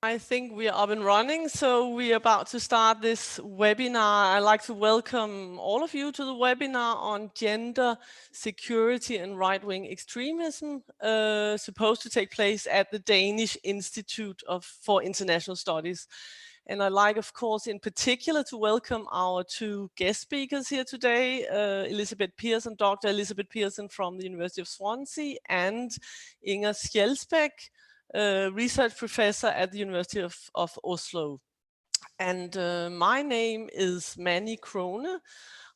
I think we are up and running, so we are about to start this webinar. I'd like to welcome all of you to the webinar on gender, security and right-wing extremism, supposed to take place at the Danish Institute for International Studies. And I'd like, of course, in particular to welcome our two guest speakers here today, Elizabeth Pearson, Dr. Elizabeth Pearson from the University of Swansea, and Inger Skjeldsbæk, research professor at the University of Oslo. And my name is Manny Krone.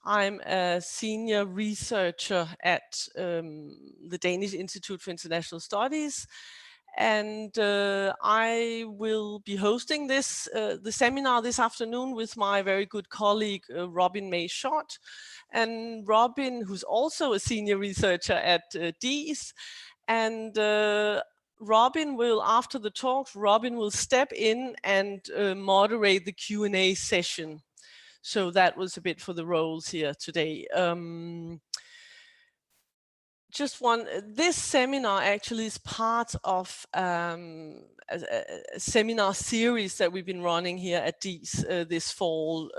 I'm a senior researcher at the Danish Institute for International Studies. And I will be hosting this the seminar this afternoon with my very good colleague, Robin May Schott. And Robin, who's also a senior researcher at DIIS. And Robin will, after the talks, Robin will step in and moderate the Q&A session. So that was a bit for the roles here today. This seminar actually is part of a seminar series that we've been running here at DIIS this fall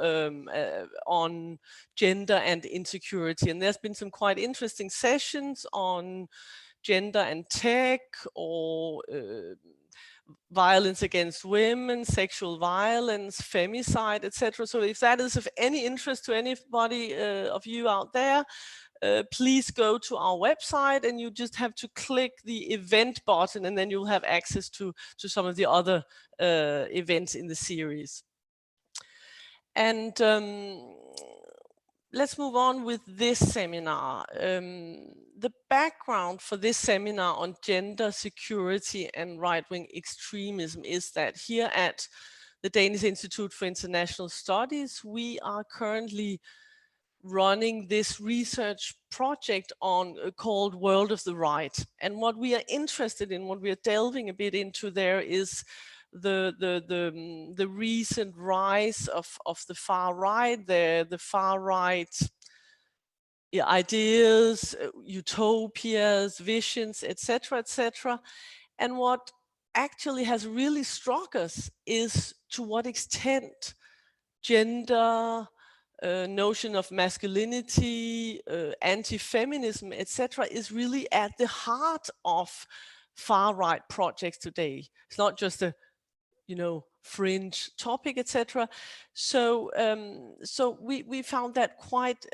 on gender and insecurity. And there's been some quite interesting sessions on gender and tech, or violence against women, sexual violence, femicide, etc. So if that is of any interest to anybody of you out there, please go to our website and you just have to click the event button, and then you'll have access to some of the other events in the series. And let's move on with this seminar. The background for this seminar on gender, security and right-wing extremism is that here at the Danish Institute for International Studies, we are currently running this research project on called World of the Right. And what we are interested in, what we are delving a bit into there, is the recent rise of the far right, the far right ideas, utopias, visions, etc., etc. And what actually has really struck us is to what extent gender, notion of masculinity, anti-feminism, etc., is really at the heart of far-right projects today. It's not just a, fringe topic, etc. So, so we found that quite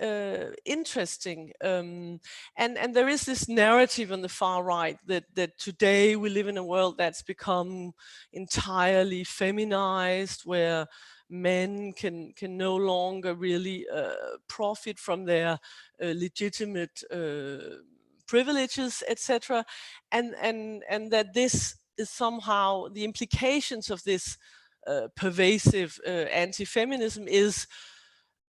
interesting. And there is this narrative on the far right that today we live in a world that's become entirely feminized, where men can no longer really profit from their legitimate privileges, etc. And that this is somehow, the implications of this pervasive anti-feminism is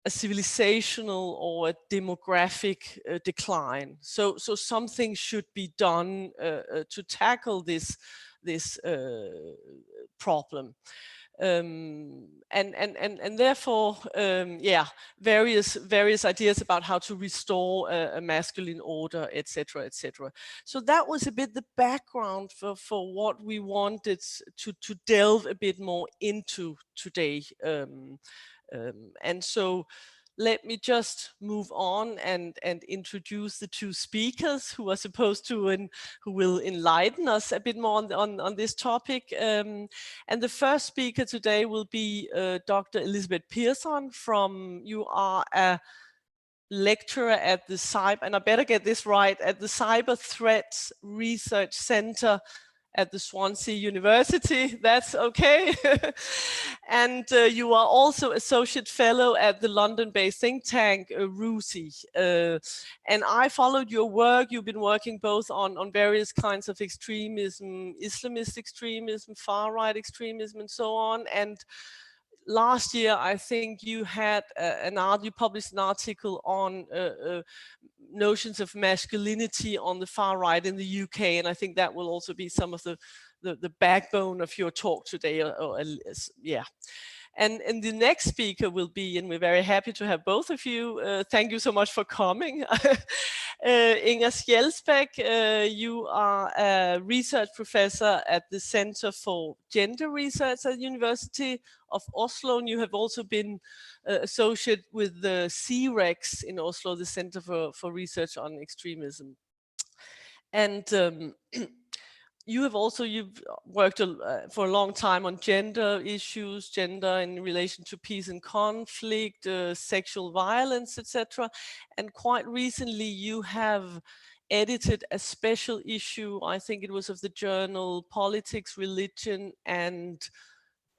a civilizational or a demographic decline. So something should be done to tackle this problem. And therefore, various ideas about how to restore a masculine order, etc., etc. So that was a bit the background for what we wanted to delve a bit more into today. And so let me just move on and introduce the two speakers who are supposed to and who will enlighten us a bit more on this topic. And the first speaker today will be Dr. Elizabeth Pearson you are a lecturer at the and I better get this right, at the Cyber Threats Research Center at the Swansea University. That's okay. And you are also associate fellow at the London-based think tank RUSI. And I followed your work. You've been working both on various kinds of extremism, Islamist extremism, far-right extremism, and so on. And last year, I think you had you published an article on notions of masculinity on the far right in the UK, and I think that will also be some of the backbone of your talk today. Yeah. And the next speaker will be, and we're very happy to have both of you. Thank you so much for coming. Inger Skjeldsbæk, you are a research professor at the Center for Gender Research at the University of Oslo, and you have also been associated with the CREX in Oslo, the Center for Research on Extremism. And you've worked for a long time on gender issues, gender in relation to peace and conflict, sexual violence, etc. And quite recently you have edited a special issue, I think it was of the journal Politics, Religion, and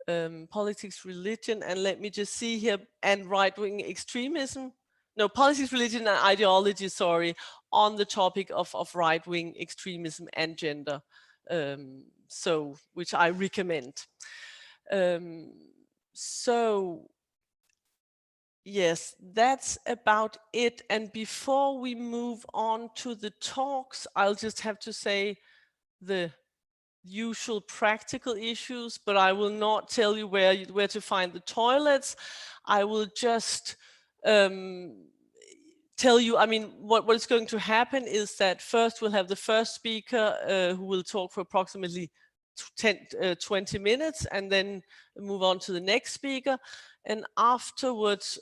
let me just see here, and right-wing extremism. No, politics, religion, and ideology, sorry, on the topic of right-wing extremism and gender. So, which I recommend. So, yes, that's about it. And before we move on to the talks, I'll just have to say the usual practical issues, but I will not tell you where to find the toilets. I will just tell you, I mean, what is going to happen is that first we'll have the first speaker who will talk for approximately 20 minutes, and then move on to the next speaker. And afterwards,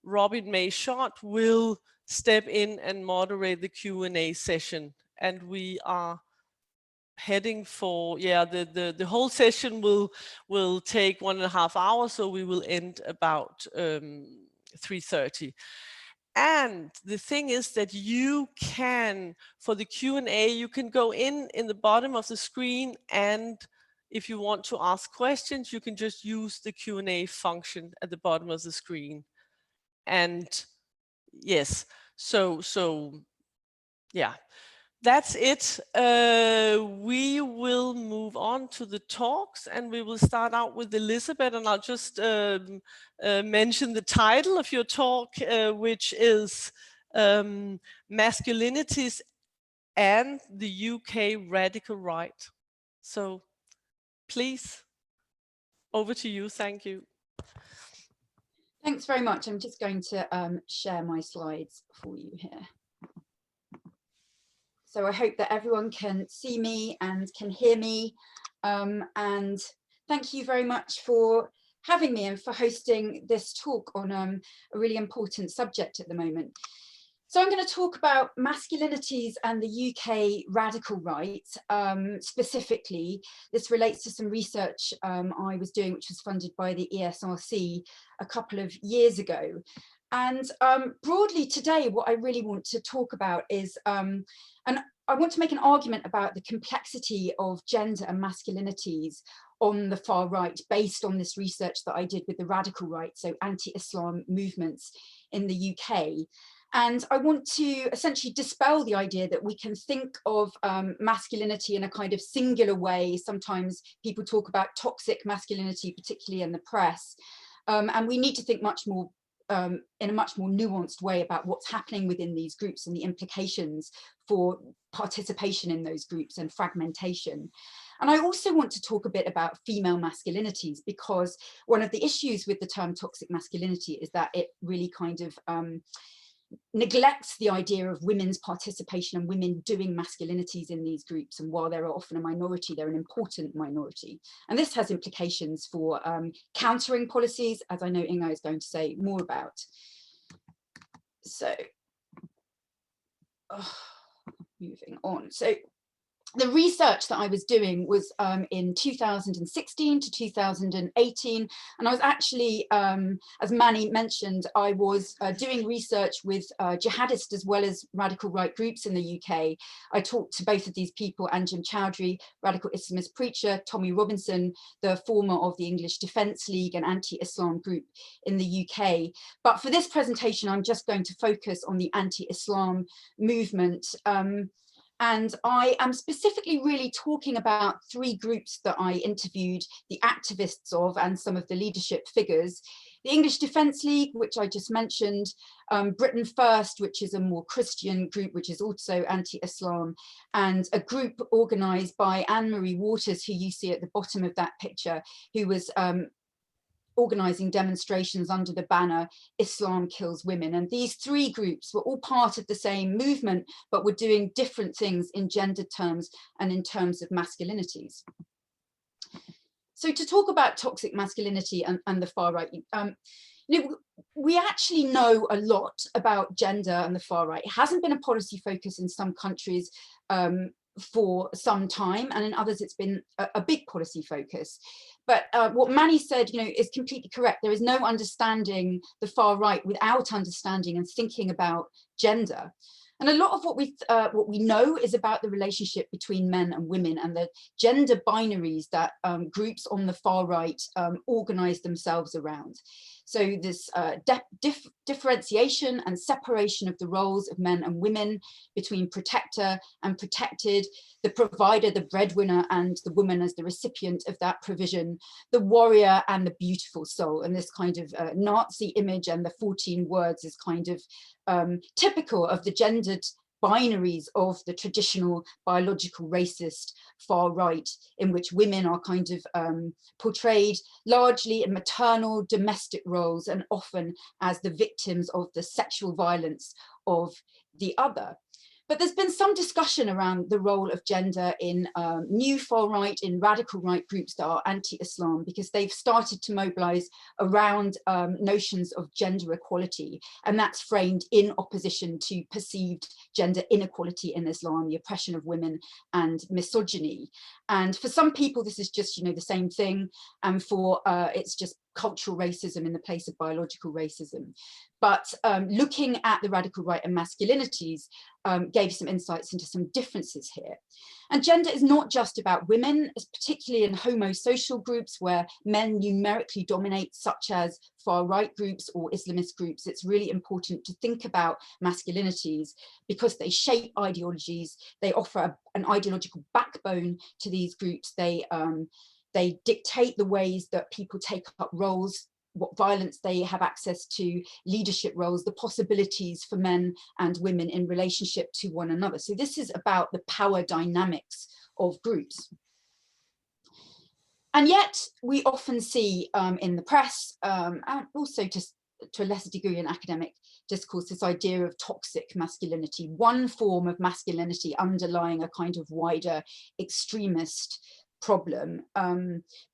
Robin May Schott will step in and moderate the Q&A session. And we are heading for, the whole session will take 1.5 hours, so we will end about 3:30. And the thing is that you can, for the Q&A, you can go in the bottom of the screen, and if you want to ask questions, you can just use the Q&A function at the bottom of the screen. And yes, so yeah. That's it. We will move on to the talks, and we will start out with Elizabeth, and I'll just mention the title of your talk, which is Masculinities and the UK Radical Right. So please, over to you. Thank you. Thanks very much. I'm just going to share my slides for you here. So I hope that everyone can see me and can hear me. And thank you very much for having me and for hosting this talk on a really important subject at the moment. So I'm going to talk about masculinities and the UK radical right. Specifically, this relates to some research I was doing, which was funded by the ESRC a couple of years ago. And broadly today, what I really want to talk about is, and I want to make an argument about the complexity of gender and masculinities on the far right, based on this research that I did with the radical right, so anti-Islam movements in the UK. And I want to essentially dispel the idea that we can think of masculinity in a kind of singular way. Sometimes people talk about toxic masculinity, particularly in the press. And we need to think much more in a much more nuanced way about what's happening within these groups and the implications for participation in those groups and fragmentation. And I also want to talk a bit about female masculinities, because one of the issues with the term toxic masculinity is that it really kind of neglects the idea of women's participation and women doing masculinities in these groups. And while they're often a minority, they're an important minority. And this has implications for countering policies, as I know Inga is going to say more about. So, moving on. So, the research that I was doing was in 2016 to 2018, and I was actually, as Manny mentioned, I was doing research with jihadists as well as radical right groups in the UK. I talked to both of these people, Anjem Chowdhury, radical Islamist preacher, Tommy Robinson, the former of the English Defence League, an anti-Islam group in the UK. But for this presentation, I'm just going to focus on the anti-Islam movement. And I am specifically really talking about three groups that I interviewed the activists of and some of the leadership figures. The English Defence League, which I just mentioned, Britain First, which is a more Christian group, which is also anti-Islam, and a group organised by Anne-Marie Waters, who you see at the bottom of that picture, who was organising demonstrations under the banner Islam Kills Women. And these three groups were all part of the same movement, but were doing different things in gender terms and in terms of masculinities. So to talk about toxic masculinity and the far right, we actually know a lot about gender and the far right. It hasn't been a policy focus in some countries for some time, and in others it's been a big policy focus. But what Manny said, is completely correct. There is no understanding the far right without understanding and thinking about gender. And a lot of what we know is about the relationship between men and women and the gender binaries that groups on the far right organize themselves around. So this differentiation and separation of the roles of men and women, between protector and protected, the provider, the breadwinner, and the woman as the recipient of that provision, the warrior and the beautiful soul. And this kind of Nazi image and the 14 words is kind of typical of the gendered binaries of the traditional biological racist far right, in which women are kind of portrayed largely in maternal domestic roles and often as the victims of the sexual violence of the other. But there's been some discussion around the role of gender in new far right, in radical right groups that are anti-Islam, because they've started to mobilize around notions of gender equality. And that's framed in opposition to perceived gender inequality in Islam, the oppression of women and misogyny. And for some people, this is just, the same thing. And for it's just cultural racism in the place of biological racism. But looking at the radical right and masculinities gave some insights into some differences here. And gender is not just about women, particularly in homosocial groups where men numerically dominate, such as far right groups or Islamist groups. It's really important to think about masculinities because they shape ideologies, they offer an ideological backbone to these groups, they dictate the ways that people take up roles, what violence they have access to, leadership roles, the possibilities for men and women in relationship to one another. So this is about the power dynamics of groups. And yet we often see in the press, and also to a lesser degree in academic discourse, this idea of toxic masculinity, one form of masculinity underlying a kind of wider extremist problem,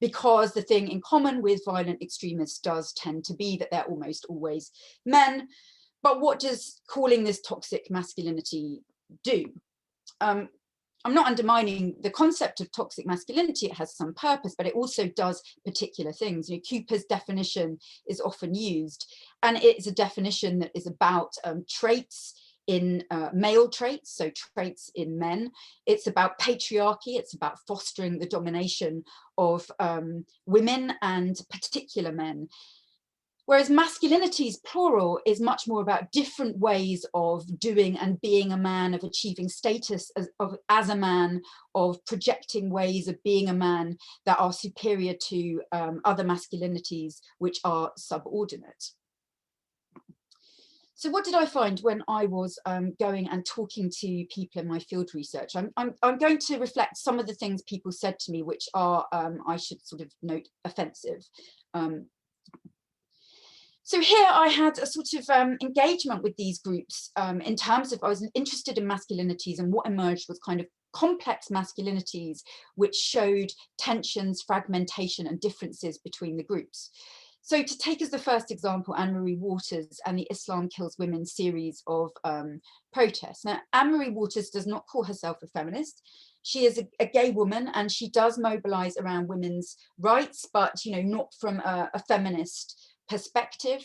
because the thing in common with violent extremists does tend to be that they're almost always men. But what does calling this toxic masculinity do? I'm not undermining the concept of toxic masculinity, it has some purpose, but it also does particular things. Cooper's definition is often used, and it's a definition that is about traits in male traits, so traits in men. It's about patriarchy, it's about fostering the domination of women and particular men. Whereas masculinities, plural, is much more about different ways of doing and being a man, of achieving status as a man, of projecting ways of being a man that are superior to other masculinities which are subordinate. So what did I find when I was going and talking to people in my field research? I'm going to reflect some of the things people said to me, which are, I should sort of note, offensive. So here I had a sort of engagement with these groups in terms of, I was interested in masculinities, and what emerged was kind of complex masculinities, which showed tensions, fragmentation, and differences between the groups. So to take as the first example, Anne-Marie Waters and the Islam Kills Women series of protests. Now, Anne-Marie Waters does not call herself a feminist. She is a gay woman, and she does mobilize around women's rights, but not from a feminist perspective.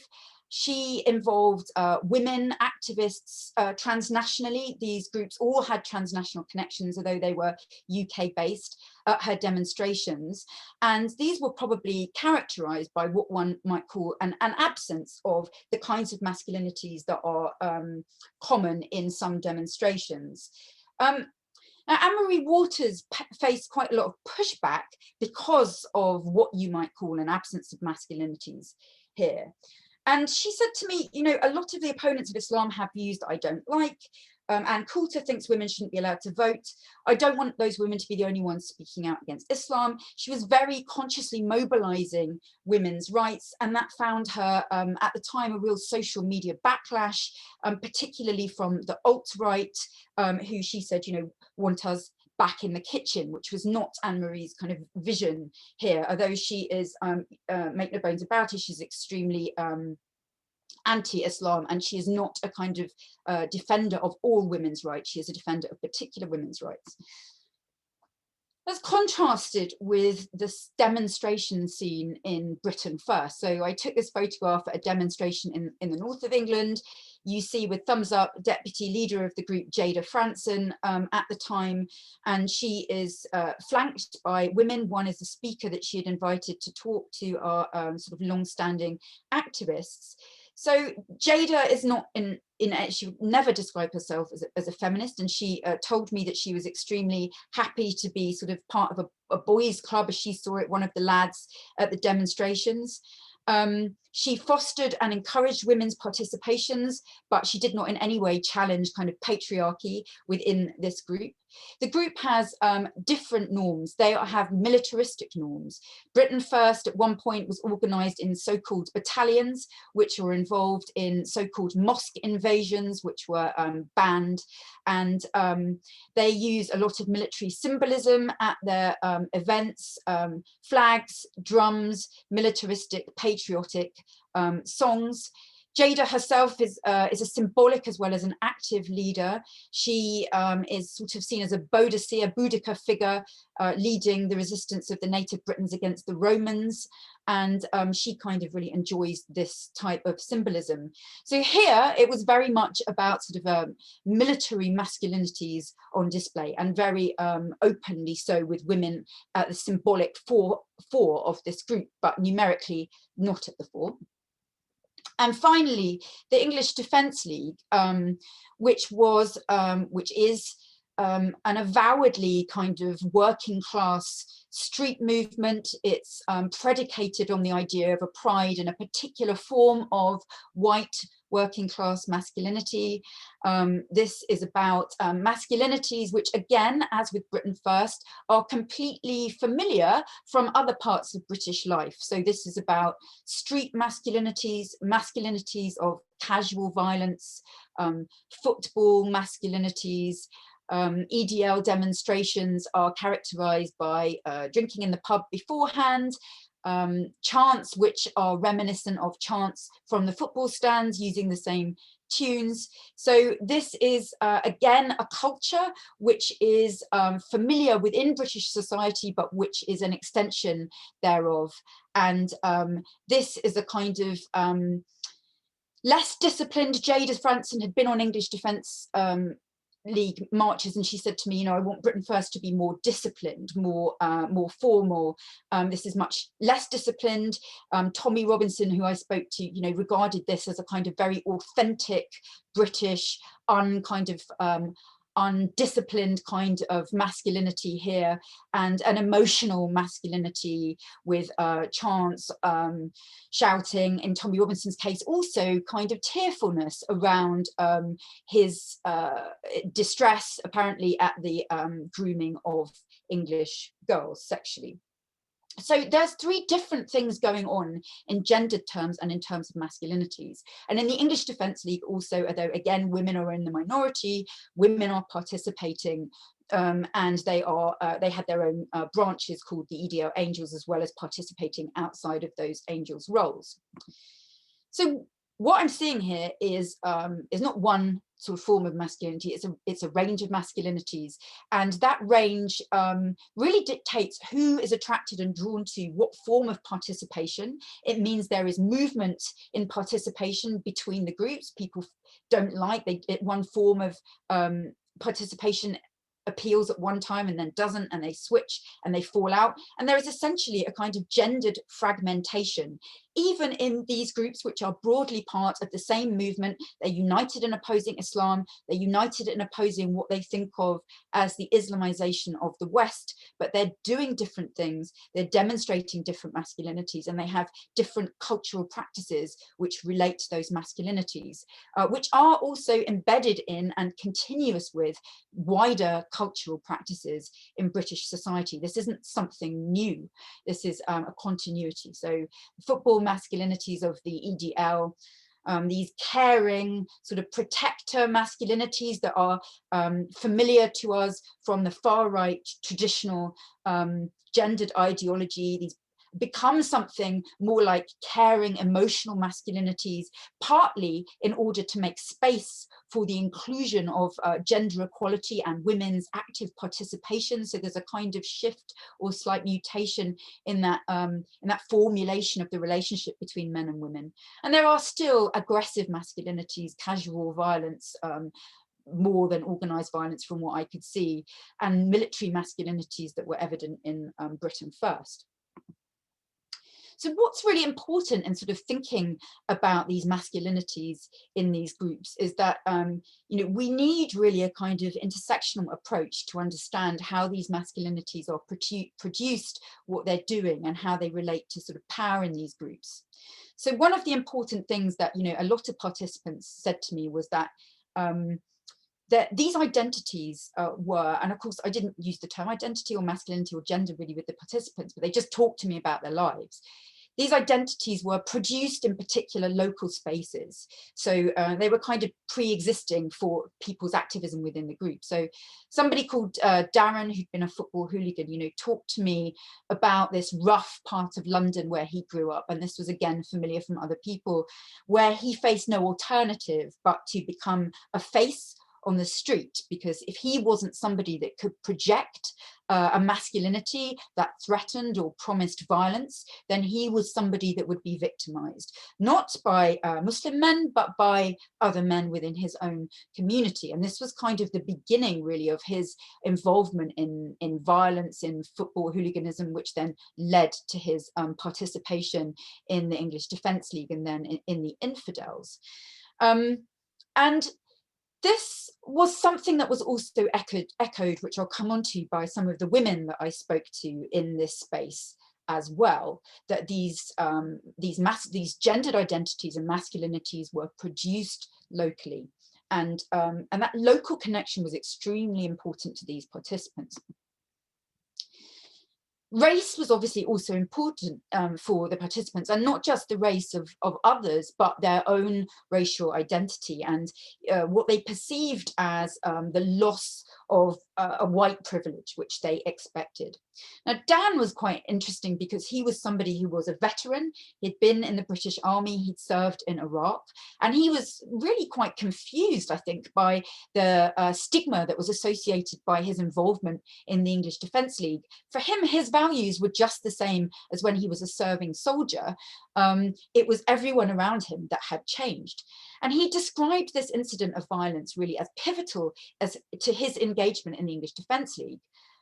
She involved women activists transnationally. These groups all had transnational connections, although they were UK based, at her demonstrations. And these were probably characterized by what one might call an absence of the kinds of masculinities that are common in some demonstrations. Now, Anne-Marie Waters faced quite a lot of pushback because of what you might call an absence of masculinities here. And she said to me, a lot of the opponents of Islam have views that I don't like. and Coulter thinks women shouldn't be allowed to vote. I don't want those women to be the only ones speaking out against Islam. She was very consciously mobilizing women's rights, and that found her at the time a real social media backlash, particularly from the alt-right, who she said, you know, want us back in the kitchen, which was not Anne-Marie's kind of vision here, although she is, make no bones about it, she's extremely anti-Islam, and she is not a kind of defender of all women's rights. She is a defender of particular women's rights. That's contrasted with this demonstration scene in Britain first. So I took this photograph at a demonstration in the north of England. You see with thumbs up, deputy leader of the group, Jada Franson, at the time, and she is flanked by women. One is the speaker that she had invited to talk to our sort of long-standing activists. So Jada is not she would never describe herself as a feminist, and she told me that she was extremely happy to be sort of part of a boys' club, as she saw it, one of the lads at the demonstrations. She fostered and encouraged women's participations, but she did not in any way challenge kind of patriarchy within this group. The group has different norms. They have militaristic norms. Britain First at one point was organized in so-called battalions, which were involved in so-called mosque invasions, which were banned. And they use a lot of military symbolism at their events, flags, drums, militaristic, patriotic songs. Jada herself is a symbolic as well as an active leader. She is sort of seen as a Boudica figure, leading the resistance of the native Britons against the Romans. And she kind of really enjoys this type of symbolism. So here it was very much about sort of military masculinities on display, and very openly so, with women at the symbolic fore of this group, but numerically not at the fore. And finally, the English Defence League, which is an avowedly kind of working class street movement. It's predicated on the idea of a pride in a particular form of white working class masculinity. This is about masculinities, which again, as with Britain First, are completely familiar from other parts of British life. So this is about street masculinities, masculinities of casual violence, football masculinities. EDL demonstrations are characterized by drinking in the pub beforehand, chants which are reminiscent of chants from the football stands using the same tunes. So this is again a culture which is familiar within British society, but which is an extension thereof. And this is a kind of less disciplined. Jada Franson had been on English Defence League marches, and she said to me, you know, I want Britain First to be more disciplined, more formal. This is much less disciplined. Tommy Robinson, who I spoke to, you know, regarded this as a kind of very authentic British, undisciplined kind of masculinity here, and an emotional masculinity with chants, shouting, in Tommy Robinson's case also kind of tearfulness around his distress apparently at the grooming of English girls sexually. So there's three different things going on in gendered terms and in terms of masculinities. And in the English Defence League also, although again women are in the minority, women are participating, and they had their own branches called the EDL Angels, as well as participating outside of those angels' roles. So what I'm seeing here is not one sort of form of masculinity, it's a range of masculinities, and that range really dictates who is attracted and drawn to what form of participation. It means there is movement in participation between the groups. People don't like one form of participation appeals at one time and then doesn't, and they switch and they fall out, and there is essentially a kind of gendered fragmentation even in these groups, which are broadly part of the same movement, they're united in opposing Islam, they're united in opposing what they think of as the Islamization of the West, but they're doing different things, they're demonstrating different masculinities, and they have different cultural practices which relate to those masculinities, which are also embedded in and continuous with wider cultural practices in British society. This isn't something new, this is a continuity. So football masculinities of the EDL, these caring sort of protector masculinities that are familiar to us from the far right traditional gendered ideology, these become something more like caring emotional masculinities, partly in order to make space for the inclusion of gender equality and women's active participation. So there's a kind of shift or slight mutation in that formulation of the relationship between men and women. And there are still aggressive masculinities, casual violence, more than organized violence from what I could see, and military masculinities that were evident in Britain first. So what's really important in sort of thinking about these masculinities in these groups is that you know, we need really a kind of intersectional approach to understand how these masculinities are produced, what they're doing, and how they relate to sort of power in these groups. So one of the important things that, you know, a lot of participants said to me was that these identities were, and of course I didn't use the term identity or masculinity or gender really with the participants, but they just talked to me about their lives. These identities were produced in particular local spaces. So they were kind of pre-existing for people's activism within the group. So somebody called Darren, who'd been a football hooligan, you know, talked to me about this rough part of London where he grew up. And this was again familiar from other people, where he faced no alternative but to become a face on the street, because if he wasn't somebody that could project a masculinity that threatened or promised violence, then he was somebody that would be victimized, not by Muslim men, but by other men within his own community. And this was kind of the beginning really of his involvement in violence, in football hooliganism, which then led to his participation in the English Defence League and then in the Infidels. And this was something that was also echoed, which I'll come on to, by some of the women that I spoke to in this space as well, that these gendered identities and masculinities were produced locally. And that local connection was extremely important to these participants. Race was obviously also important for the participants, and not just the race of others, but their own racial identity and what they perceived as the loss of a white privilege, which they expected. Now, Dan was quite interesting because he was somebody who was a veteran. He'd been in the British Army, he'd served in Iraq, and he was really quite confused, I think, by the stigma that was associated by his involvement in the English Defence League. For him, his values were just the same as when he was a serving soldier. It was everyone around him that had changed. And he described this incident of violence really as pivotal to his engagement in the English Defence League.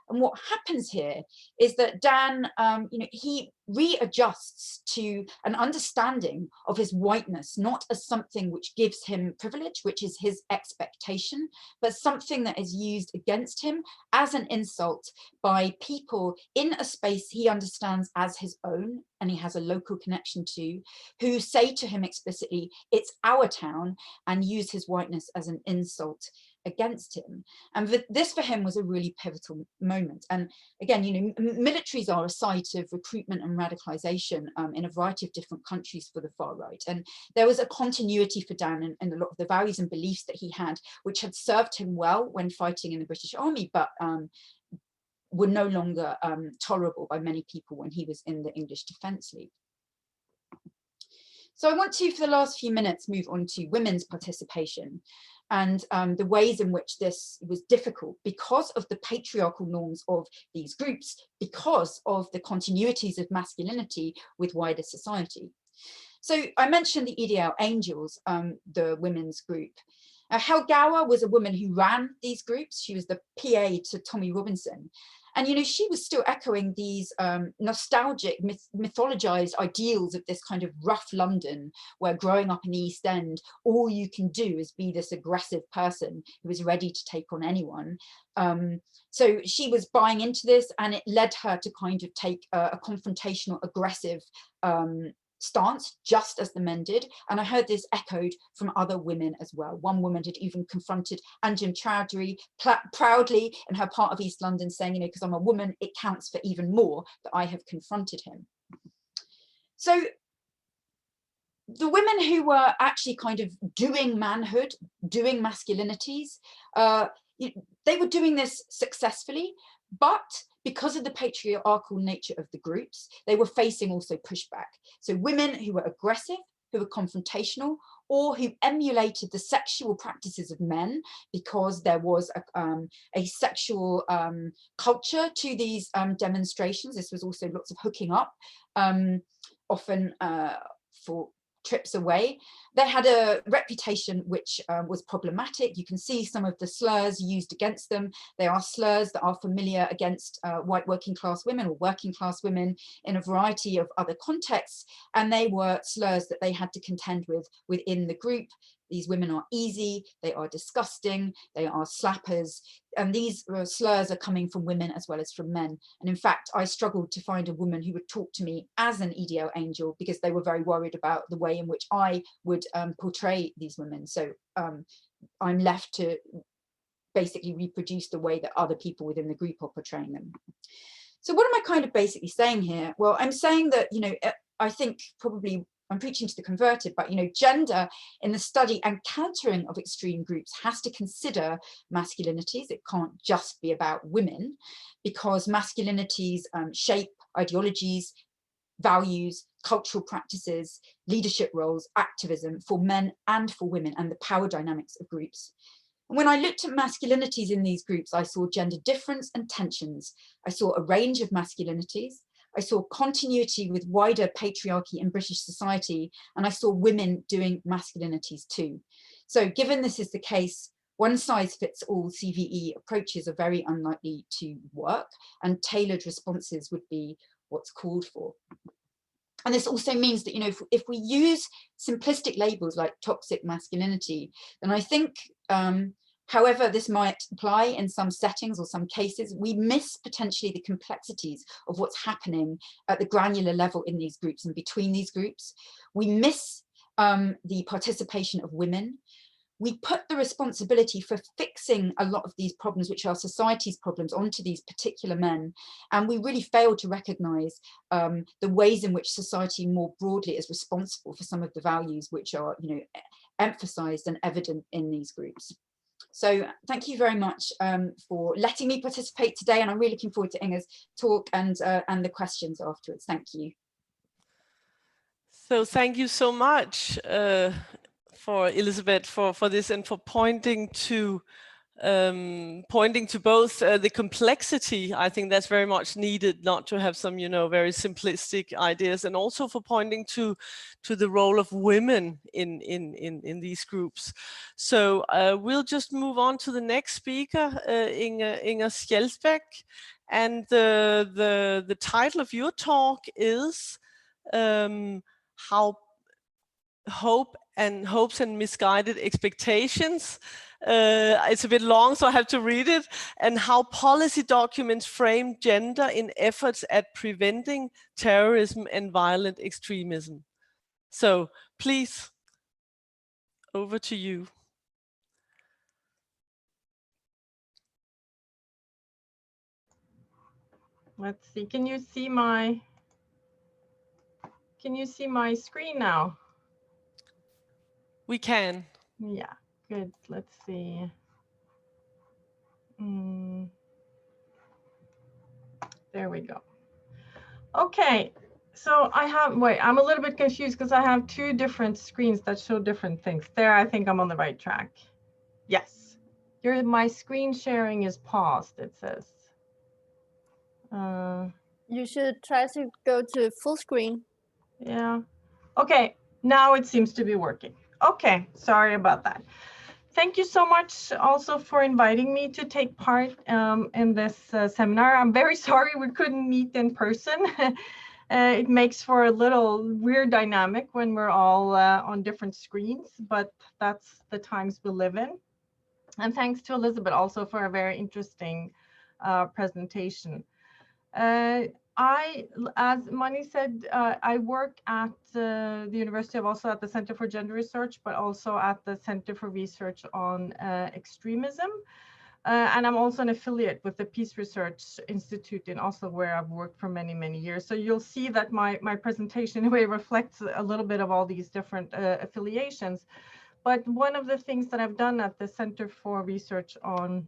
And what happens here is that Dan, you know, he readjusts to an understanding of his whiteness, not as something which gives him privilege, which is his expectation, but something that is used against him as an insult by people in a space he understands as his own, and he has a local connection to, who say to him explicitly, "It's our town," and use his whiteness as an insult against him. And this for him was a really pivotal moment. And again, you know, militaries are a site of recruitment and radicalization in a variety of different countries for the far right. And there was a continuity for Dan in a lot of the values and beliefs that he had, which had served him well when fighting in the British Army, but were no longer tolerable by many people when he was in the English Defence League. So I want to, for the last few minutes, move on to women's participation and the ways in which this was difficult because of the patriarchal norms of these groups, because of the continuities of masculinity with wider society. So I mentioned the EDL Angels, the women's group. Hel Gower was a woman who ran these groups. She was the PA to Tommy Robinson. And, you know, she was still echoing these nostalgic, mythologized ideals of this kind of rough London, where growing up in the East End, all you can do is be this aggressive person who is ready to take on anyone. So she was buying into this, and it led her to kind of take a confrontational, aggressive stance, just as the men did. And I heard this echoed from other women as well. One woman had even confronted Anjum Chowdhury proudly in her part of East London, saying, you know, because I'm a woman, it counts for even more that I have confronted him. So the women who were actually kind of doing manhood, doing masculinities, they were doing this successfully, but because of the patriarchal nature of the groups, they were facing also pushback. So women who were aggressive, who were confrontational, or who emulated the sexual practices of men, because there was a sexual culture to these demonstrations. This was also lots of hooking up, often for trips away. They had a reputation which was problematic. You can see some of the slurs used against them. They are slurs that are familiar against white working class women or working class women in a variety of other contexts, and they were slurs that they had to contend with within the group. These women are easy, they are disgusting, they are slappers, and these slurs are coming from women as well as from men. And in fact, I struggled to find a woman who would talk to me as an EDL angel, because they were very worried about the way in which I would portray these women. So I'm left to basically reproduce the way that other people within the group are portraying them. So what am I kind of basically saying here? Well, I'm saying that, you know, I think probably I'm preaching to the converted, but, you know, gender in the study and countering of extreme groups has to consider masculinities. It can't just be about women, because masculinities shape ideologies, values, cultural practices, leadership roles, activism for men and for women, and the power dynamics of groups. And when I looked at masculinities in these groups, I saw gender difference and tensions. I saw a range of masculinities. I saw continuity with wider patriarchy in British society, and I saw women doing masculinities too. So given this is the case, one size fits all CVE approaches are very unlikely to work, and tailored responses would be what's called for. And this also means that, you know, if we use simplistic labels like toxic masculinity, then I think, however this might apply in some settings or some cases, we miss potentially the complexities of what's happening at the granular level in these groups and between these groups. We miss the participation of women. We put the responsibility for fixing a lot of these problems, which are society's problems, onto these particular men. And we really fail to recognize the ways in which society more broadly is responsible for some of the values which are, you know, emphasized and evident in these groups. So thank you very much for letting me participate today, and I'm really looking forward to Inge's talk and the questions afterwards. Thank you. So thank you so much for Elizabeth for this, and for pointing to both the complexity. I think that's very much needed, not to have some, you know, very simplistic ideas, and also for pointing to the role of women in these groups. So we'll just move on to the next speaker, Inger Skjeldsbæk, and the title of your talk is how hopes and misguided expectations. It's a bit long, so I have to read it. And how policy documents frame gender in efforts at preventing terrorism and violent extremism. So please, over to you. Let's see, can you see my screen now? We can. Yeah, good. Let's see. There we go. Okay, so I'm a little bit confused because I have two different screens that show different things. There, I think I'm on the right track. Yes, my screen sharing is paused, it says. You should try to go to full screen. Yeah. Okay, now it seems to be working. Okay, sorry about that. Thank you so much also for inviting me to take part in this seminar. I'm very sorry we couldn't meet in person. It makes for a little weird dynamic when we're all on different screens, but that's the times we live in. And thanks to Elizabeth also for a very interesting presentation. As Mani said, I work at the University of Oslo at the Center for Gender Research, but also at the Center for Research on Extremism. And I'm also an affiliate with the Peace Research Institute in Oslo, where I've worked for many, many years. So you'll see that my presentation in a way reflects a little bit of all these different affiliations. But one of the things that I've done at the Center for Research on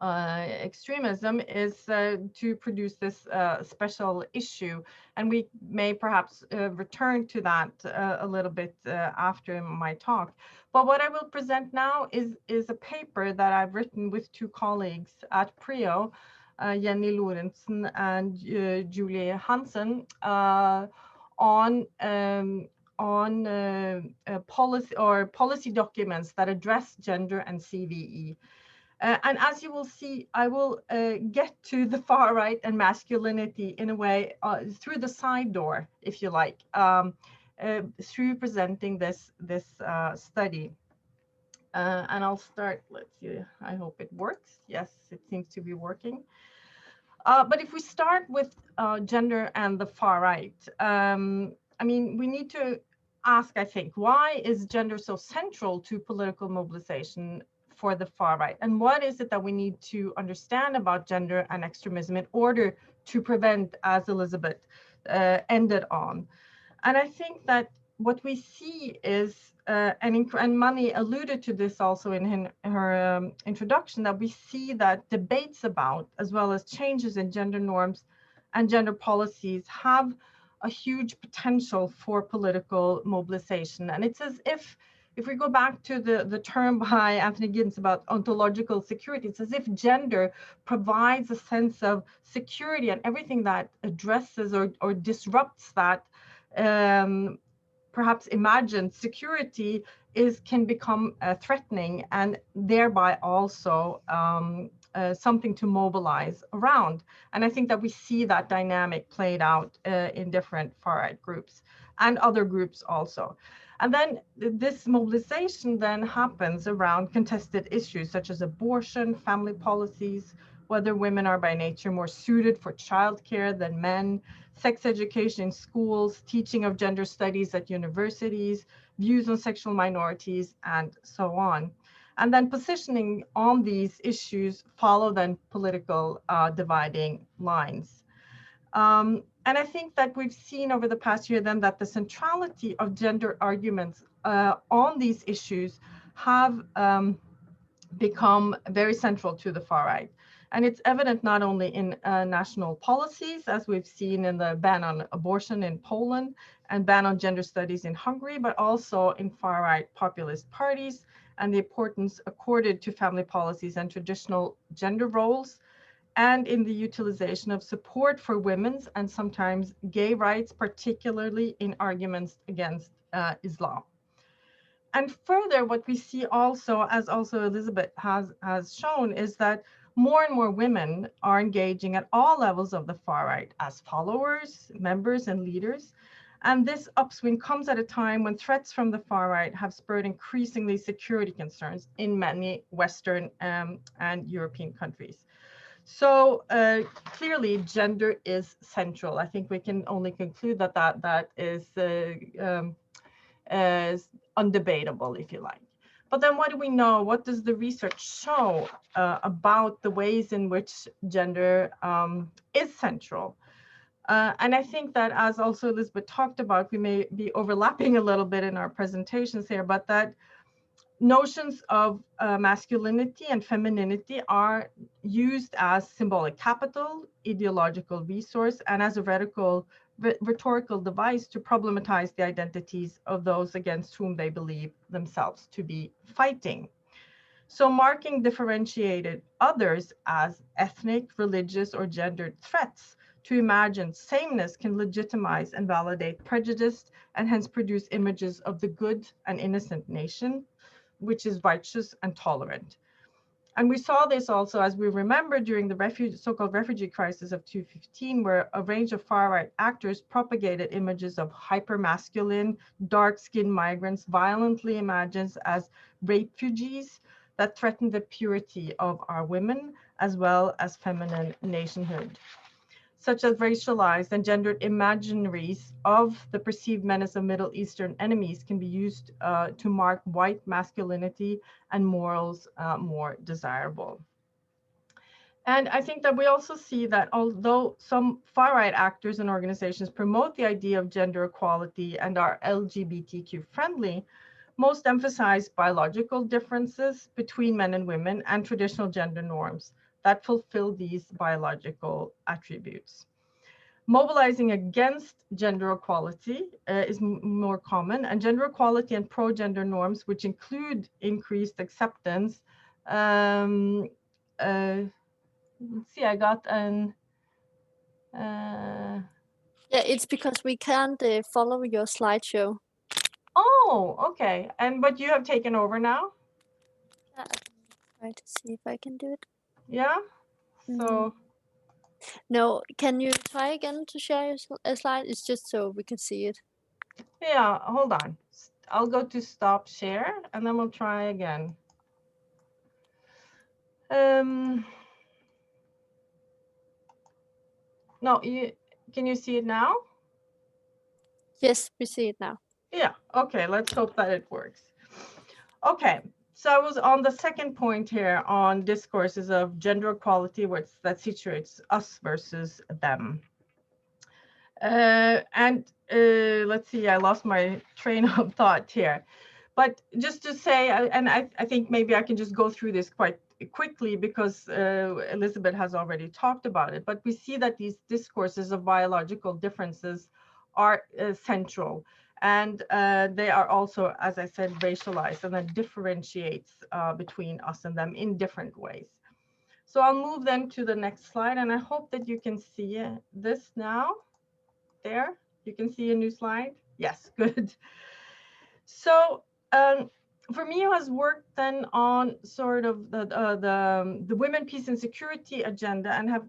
Extremism is to produce this special issue, and we may perhaps return to that a little bit after my talk. But what I will present now is a paper that I've written with two colleagues at PRIO, Jenny Lorentzen and Julie Hansen, on policy documents that address gender and CVE. And as you will see, I will get to the far right and masculinity in a way through the side door, if you like, through presenting this study. And I'll start, let's see, I hope it works. Yes, it seems to be working. But if we start with gender and the far right, I mean, we need to ask, I think, why is gender so central to political mobilization for the far right? And what is it that we need to understand about gender and extremism in order to prevent, as Elizabeth ended on? And I think that what we see is, and Mani alluded to this also in her introduction, that we see that debates about, as well as changes in gender norms and gender policies, have a huge potential for political mobilization. And it's as if we go back to the term by Anthony Giddens about ontological security, it's as if gender provides a sense of security, and everything that addresses or disrupts that perhaps imagined security can become threatening, and thereby also something to mobilize around. And I think that we see that dynamic played out in different far-right groups and other groups also. And then this mobilization then happens around contested issues such as abortion, family policies, whether women are by nature more suited for childcare than men, sex education in schools, teaching of gender studies at universities, views on sexual minorities, and so on. And then positioning on these issues follow then political dividing lines. And I think that we've seen over the past year then that the centrality of gender arguments on these issues have become very central to the far right. And it's evident not only in national policies, as we've seen in the ban on abortion in Poland and ban on gender studies in Hungary, but also in far right populist parties and the importance accorded to family policies and traditional gender roles, and in the utilization of support for women's and sometimes gay rights, particularly in arguments against Islam. And further, what we see also, as also Elizabeth has shown, is that more and more women are engaging at all levels of the far right as followers, members, and leaders. And this upswing comes at a time when threats from the far right have spurred increasingly security concerns in many Western and European countries. So clearly, gender is central. I think we can only conclude that that is undebatable, if you like. But then what do we know? What does the research show about the ways in which gender is central? And I think that, as also Elizabeth talked about, we may be overlapping a little bit in our presentations here, but that notions of masculinity and femininity are used as symbolic capital, ideological resource, and as a rhetorical device to problematize the identities of those against whom they believe themselves to be fighting. So marking differentiated others as ethnic, religious, or gendered threats to imagined sameness can legitimize and validate prejudice, and hence produce images of the good and innocent nation, which is righteous and tolerant. And we saw this also, as we remember, during the so-called refugee crisis of 2015, where a range of far-right actors propagated images of hyper-masculine, dark-skinned migrants violently imagined as refugees that threatened the purity of our women, as well as feminine nationhood, such as racialized and gendered imaginaries of the perceived menace of Middle Eastern enemies can be used to mark white masculinity and morals more desirable. And I think that we also see that although some far-right actors and organizations promote the idea of gender equality and are LGBTQ friendly, most emphasize biological differences between men and women and traditional gender norms that fulfill these biological attributes. Mobilizing against gender equality is more common, and gender equality and pro-gender norms, which include increased acceptance. Let's see, I got an... Yeah, it's because we can't follow your slideshow. Oh, okay. But you have taken over now? Yeah, I can try to see if I can do it. Yeah? So... No, can you try again to share a slide? It's just so we can see it. Yeah, hold on. I'll go to stop share and then we'll try again. No, can you see it now? Yes, we see it now. Yeah, okay, let's hope that it works. Okay, so I was on the second point here on discourses of gender equality, that situates us versus them. Let's see, I lost my train of thought here. But just to say, and I think maybe I can just go through this quite quickly because Elizabeth has already talked about it, but we see that these discourses of biological differences are central, and they are also, as I said, racialized, and that differentiates between us and them in different ways. So I'll move then to the next slide, and I hope that you can see this now. There, you can see a new slide? Yes, good. So for me, who has worked then on sort of the women, peace and security agenda, and have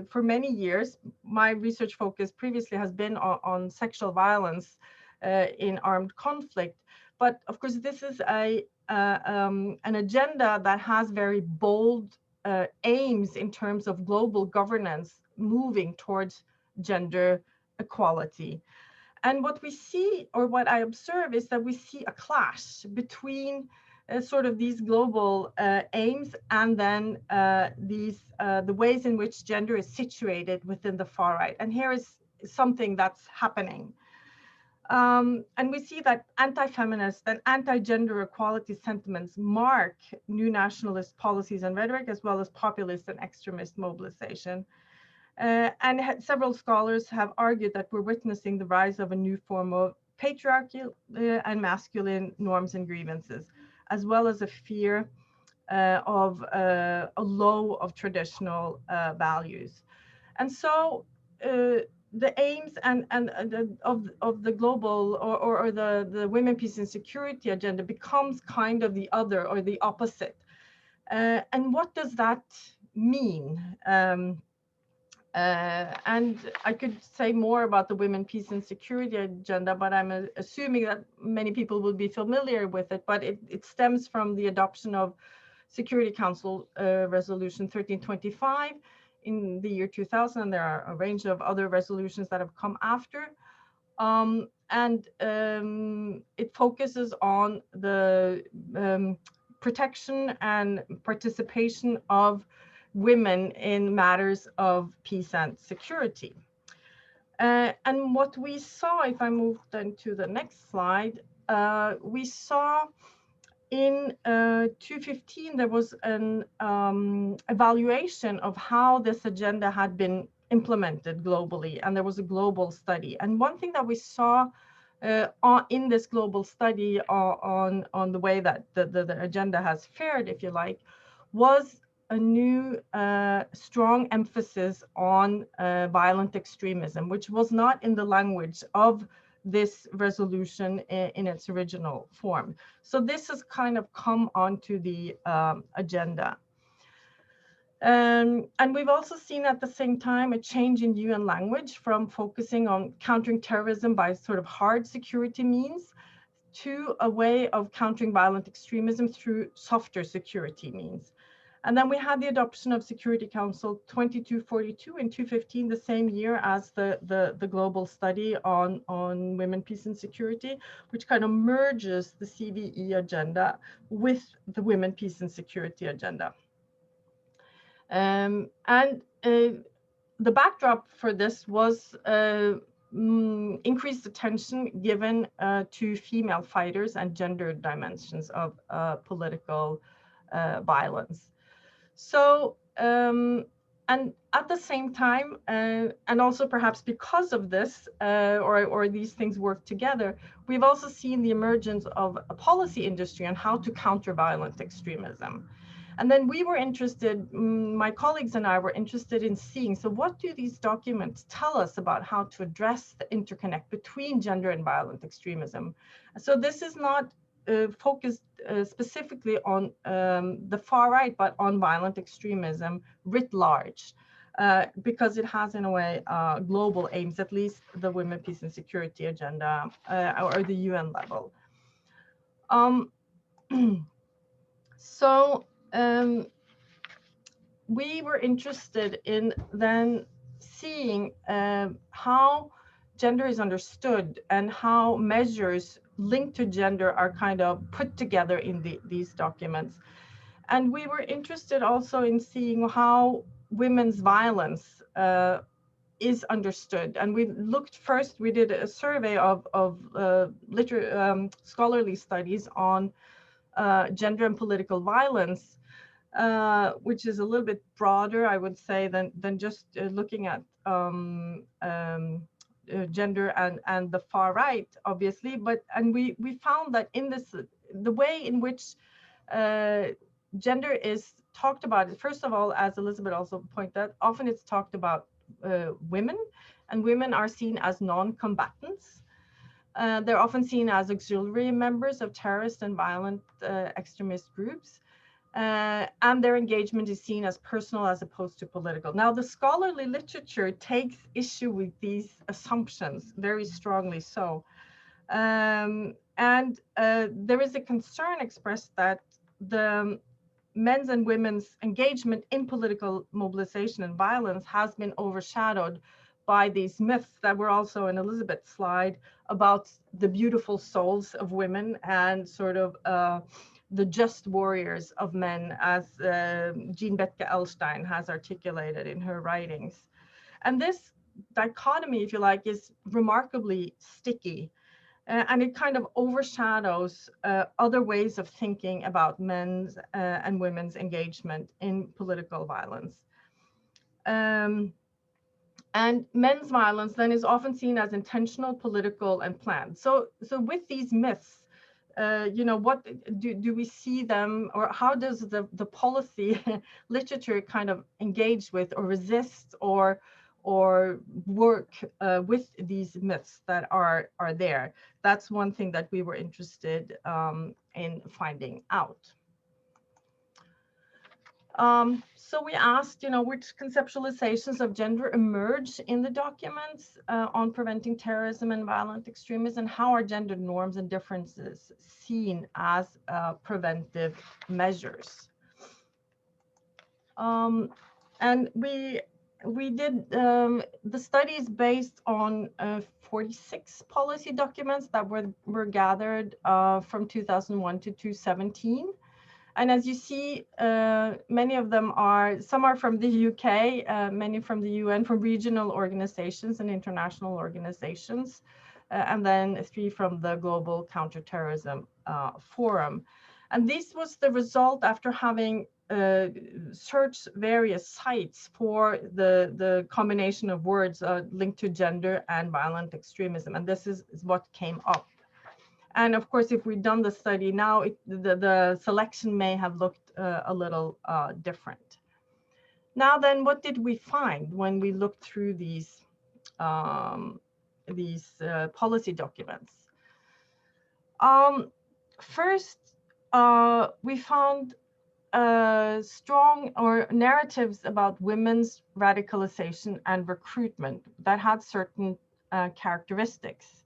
for many years, my research focus previously has been on sexual violence in armed conflict. But of course, this is an agenda that has very bold aims in terms of global governance, moving towards gender equality. And what we see, or what I observe, is that we see a clash between sort of these global aims and then the ways in which gender is situated within the far right. And here is something that's happening. And we see that anti-feminist and anti-gender equality sentiments mark new nationalist policies and rhetoric, as well as populist and extremist mobilization. And several scholars have argued that we're witnessing the rise of a new form of patriarchy and masculine norms and grievances, as well as a fear of a low of traditional values. And so the aims of the global or the women, peace and security agenda becomes kind of the other or the opposite. And what does that mean? And I could say more about the women, peace and security agenda, but I'm assuming that many people will be familiar with it. But it stems from the adoption of Security Council Resolution 1325 in the year 2000. And there are a range of other resolutions that have come after. It focuses on the protection and participation of women in matters of peace and security. And what we saw, if I move then to the next slide, we saw in 2015, there was an evaluation of how this agenda had been implemented globally, and there was a global study. And one thing that we saw in this global study on the way that the agenda has fared, if you like, was a new strong emphasis on violent extremism, which was not in the language of this resolution in its original form. So this has kind of come onto the agenda. And we've also seen at the same time a change in UN language from focusing on countering terrorism by sort of hard security means to a way of countering violent extremism through softer security means. And then we had the adoption of Security Council 2242 in 2015, the same year as the global study on women, peace and security, which kind of merges the CVE agenda with the women, peace and security agenda. And the backdrop for this was increased attention given to female fighters and gender dimensions of political violence. So, and at the same time, and also perhaps because of this, or these things work together, we've also seen the emergence of a policy industry on how to counter violent extremism. And then we were interested, my colleagues and I were interested in seeing, so what do these documents tell us about how to address the interconnect between gender and violent extremism? So this is not focused specifically on the far right, but on violent extremism writ large, because it has in a way global aims, at least the Women, Peace and Security agenda or the UN level. So we were interested in then seeing how gender is understood and how measures linked to gender are kind of put together in these documents. And we were interested also in seeing how women's violence is understood. And we looked first, we did a survey of scholarly studies on gender and political violence, which is a little bit broader, I would say, than just looking at gender and the far right, obviously. And we found that in this, the way in which gender is talked about, first of all, as Elizabeth also pointed out, often it's talked about women, and women are seen as non-combatants. They're often seen as auxiliary members of terrorist and violent extremist groups. And their engagement is seen as personal as opposed to political. Now, the scholarly literature takes issue with these assumptions, very strongly so. And there is a concern expressed that the men's and women's engagement in political mobilization and violence has been overshadowed by these myths that were also in Elizabeth's slide about the beautiful souls of women and sort of the just warriors of men, as Jean Bethke Elstein has articulated in her writings. And this dichotomy, if you like, is remarkably sticky. And it kind of overshadows other ways of thinking about men's and women's engagement in political violence. And men's violence then is often seen as intentional, political, and planned. So with these myths, what do we see them, or how does the policy literature kind of engage with or resist or work with these myths that are there? That's one thing that we were interested in finding out. So we asked, which conceptualizations of gender emerge in the documents on preventing terrorism and violent extremism, and how are gender norms and differences seen as preventive measures? And we did the studies based on 46 policy documents that were gathered from 2001 to 2017. And as you see, many of them some are from the UK, many from the UN, from regional organizations and international organizations, and then 3 from the Global Counterterrorism Forum. And this was the result after having searched various sites for the combination of words linked to gender and violent extremism. And this is what came up. And of course, if we'd done the study now, the selection may have looked a little different. Now then, what did we find when we looked through these policy documents. First, we found strong narratives about women's radicalization and recruitment that had certain characteristics.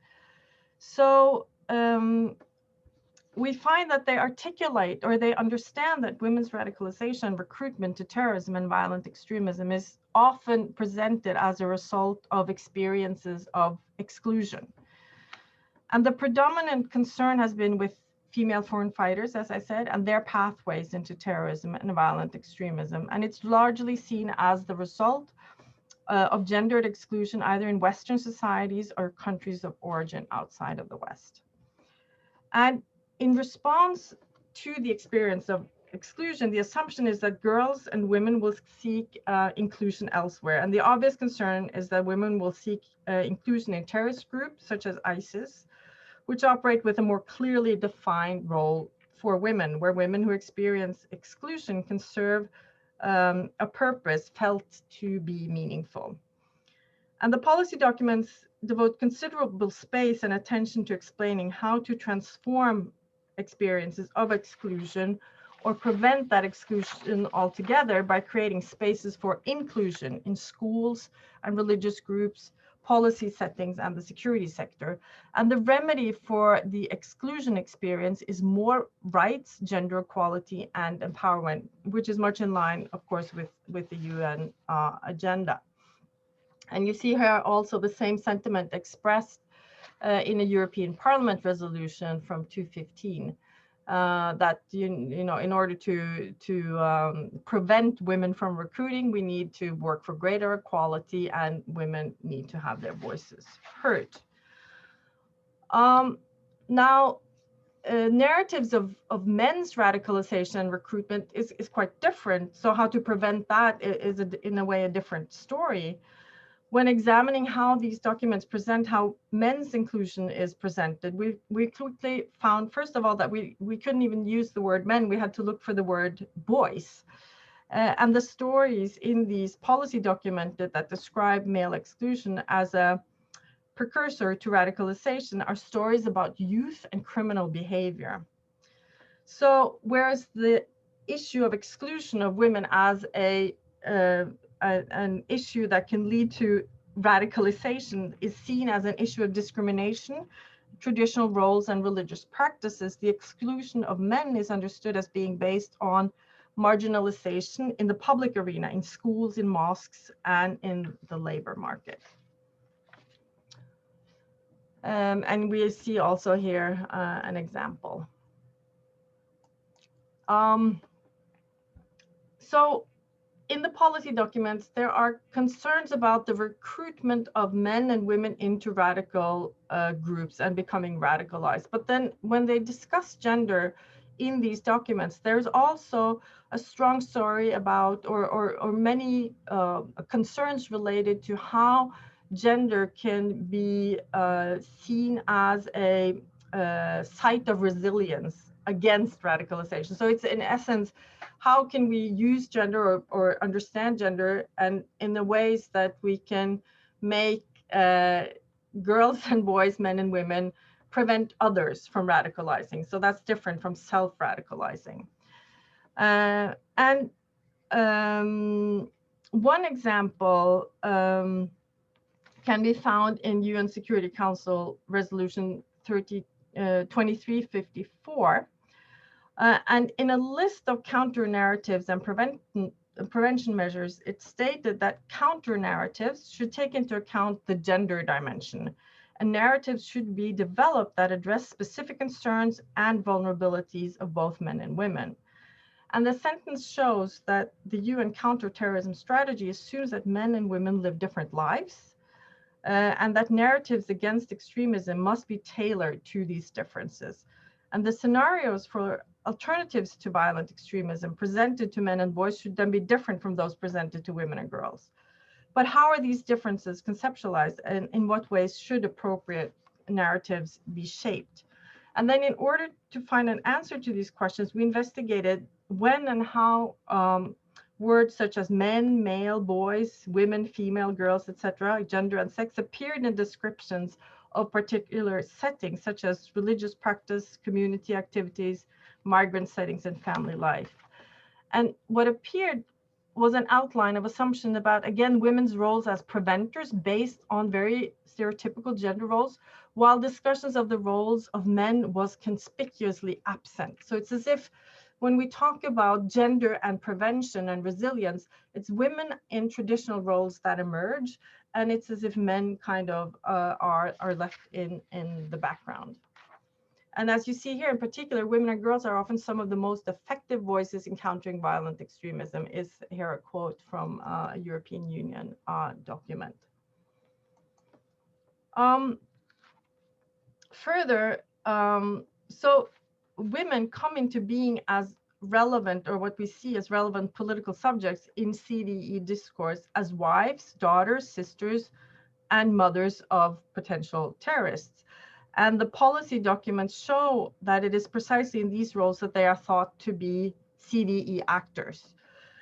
So we find that they articulate, or they understand, that women's radicalization and recruitment to terrorism and violent extremism is often presented as a result of experiences of exclusion. And the predominant concern has been with female foreign fighters, as I said, and their pathways into terrorism and violent extremism. And it's largely seen as the result of gendered exclusion, either in Western societies or countries of origin outside of the West. And in response to the experience of exclusion, the assumption is that girls and women will seek inclusion elsewhere. And the obvious concern is that women will seek inclusion in terrorist groups such as ISIS, which operate with a more clearly defined role for women, where women who experience exclusion can serve a purpose felt to be meaningful. And the policy documents devote considerable space and attention to explaining how to transform experiences of exclusion or prevent that exclusion altogether by creating spaces for inclusion in schools and religious groups, policy settings, and the security sector. And the remedy for the exclusion experience is more rights, gender equality, and empowerment, which is much in line, of course, with the UN agenda. And you see here also the same sentiment expressed in a European Parliament resolution from 2015, that you know, in order to prevent women from recruiting, we need to work for greater equality, and women need to have their voices heard. Now, narratives of men's radicalization and recruitment is quite different. So how to prevent that is in a way a different story. When examining how these documents present how men's inclusion is presented, we quickly found, first of all, that we couldn't even use the word men. We had to look for the word boys. And the stories in these policy documents that describe male exclusion as a precursor to radicalization are stories about youth and criminal behavior. So whereas the issue of exclusion of women as an issue that can lead to radicalization is seen as an issue of discrimination, traditional roles, and religious practices, the exclusion of men is understood as being based on marginalization in the public arena, in schools, in mosques, and in the labor market. And we see also here an example. So in the policy documents, there are concerns about the recruitment of men and women into radical groups and becoming radicalized. But then when they discuss gender in these documents, there's also a strong story about, or many concerns related to how gender can be seen as a site of resilience against radicalization. So it's in essence, how can we use gender or understand gender and in the ways that we can make girls and boys, men and women, prevent others from radicalizing. So that's different from self-radicalizing. And one example can be found in UN Security Council Resolution 2354. And in a list of counter-narratives and prevention measures, it stated that counter-narratives should take into account the gender dimension, and narratives should be developed that address specific concerns and vulnerabilities of both men and women. And the sentence shows that the UN counterterrorism strategy assumes that men and women live different lives, and that narratives against extremism must be tailored to these differences. And the scenarios for alternatives to violent extremism presented to men and boys should then be different from those presented to women and girls. But how are these differences conceptualized, and in what ways should appropriate narratives be shaped? And then in order to find an answer to these questions, we investigated when and how Words such as men, male, boys, women, female, girls, etc., gender and sex appeared in descriptions of particular settings such as religious practice, community activities, migrant settings, and family life. And what appeared was an outline of assumption about, again, women's roles as preventers based on very stereotypical gender roles, while discussions of the roles of men was conspicuously absent. So it's as if when we talk about gender and prevention and resilience, it's women in traditional roles that emerge, and it's as if men kind of are left in the background. And as you see here in particular, women and girls are often some of the most effective voices in countering violent extremism, is here a quote from a European Union document. Further, so women come into being as relevant, or what we see as relevant political subjects in CVE discourse as wives, daughters, sisters, and mothers of potential terrorists. And the policy documents show that it is precisely in these roles that they are thought to be CVE actors.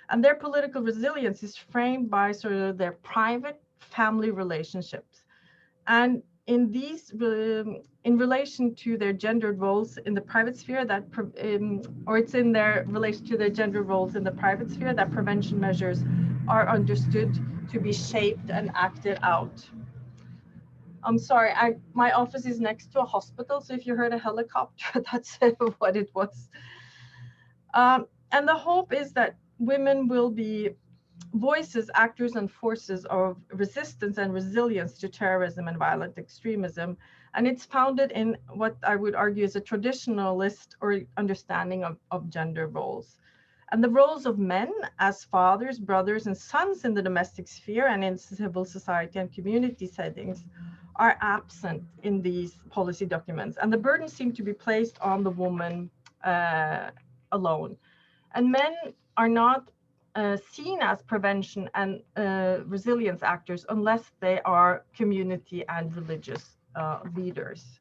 And their political resilience is framed by sort of their private family relationships. And in these, in relation to their gendered roles in the private sphere, that, or it's in their relation to their gender roles in the private sphere, that prevention measures are understood to be shaped and acted out. I'm sorry, my office is next to a hospital, so if you heard a helicopter, that's what it was. And the hope is that women will be voices, actors, and forces of resistance and resilience to terrorism and violent extremism. And it's founded in what I would argue is a traditionalist or understanding of gender roles. And the roles of men as fathers, brothers, and sons in the domestic sphere and in civil society and community settings are absent in these policy documents. And the burden seemed to be placed on the woman alone. And men are not seen as prevention and resilience actors unless they are community and religious leaders.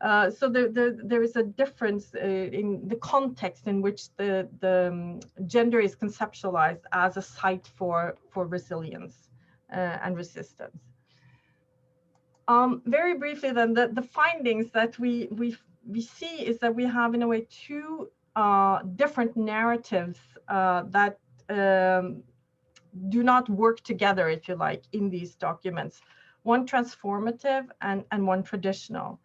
So there is a difference in the context in which the gender is conceptualized as a site for resilience and resistance. Very briefly then, the findings that we see is that we have in a way two different narratives that do not work together, if you like, in these documents. One transformative and one traditional.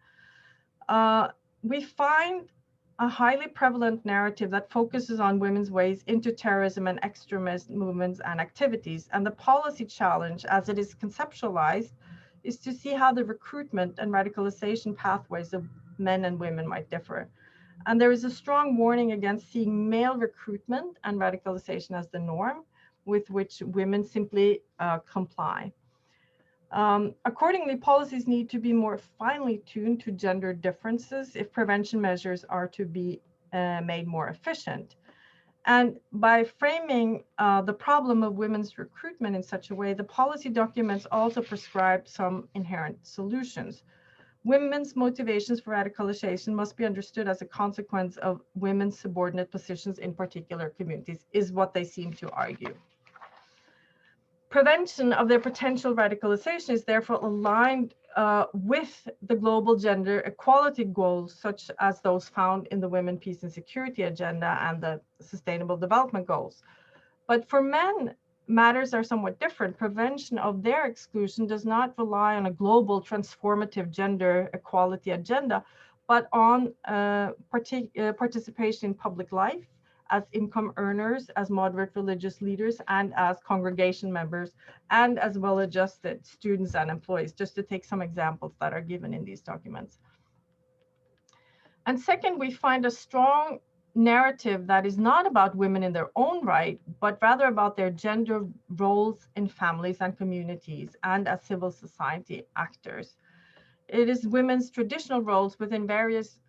We find a highly prevalent narrative that focuses on women's ways into terrorism and extremist movements and activities. And the policy challenge, as it is conceptualized, is to see how the recruitment and radicalization pathways of men and women might differ. And there is a strong warning against seeing male recruitment and radicalization as the norm with which women simply comply. Accordingly, policies need to be more finely tuned to gender differences if prevention measures are to be made more efficient. And by framing the problem of women's recruitment in such a way, the policy documents also prescribe some inherent solutions. Women's motivations for radicalization must be understood as a consequence of women's subordinate positions in particular communities, is what they seem to argue. Prevention of their potential radicalization is therefore aligned with the global gender equality goals, such as those found in the Women, Peace and Security Agenda and the Sustainable Development Goals. But for men, matters are somewhat different. Prevention of their exclusion does not rely on a global transformative gender equality agenda, but on participation in public life, as income earners, as moderate religious leaders, and as congregation members, and as well-adjusted students and employees, just to take some examples that are given in these documents. And second, we find a strong narrative that is not about women in their own right, but rather about their gender roles in families and communities and as civil society actors. It is women's traditional roles within various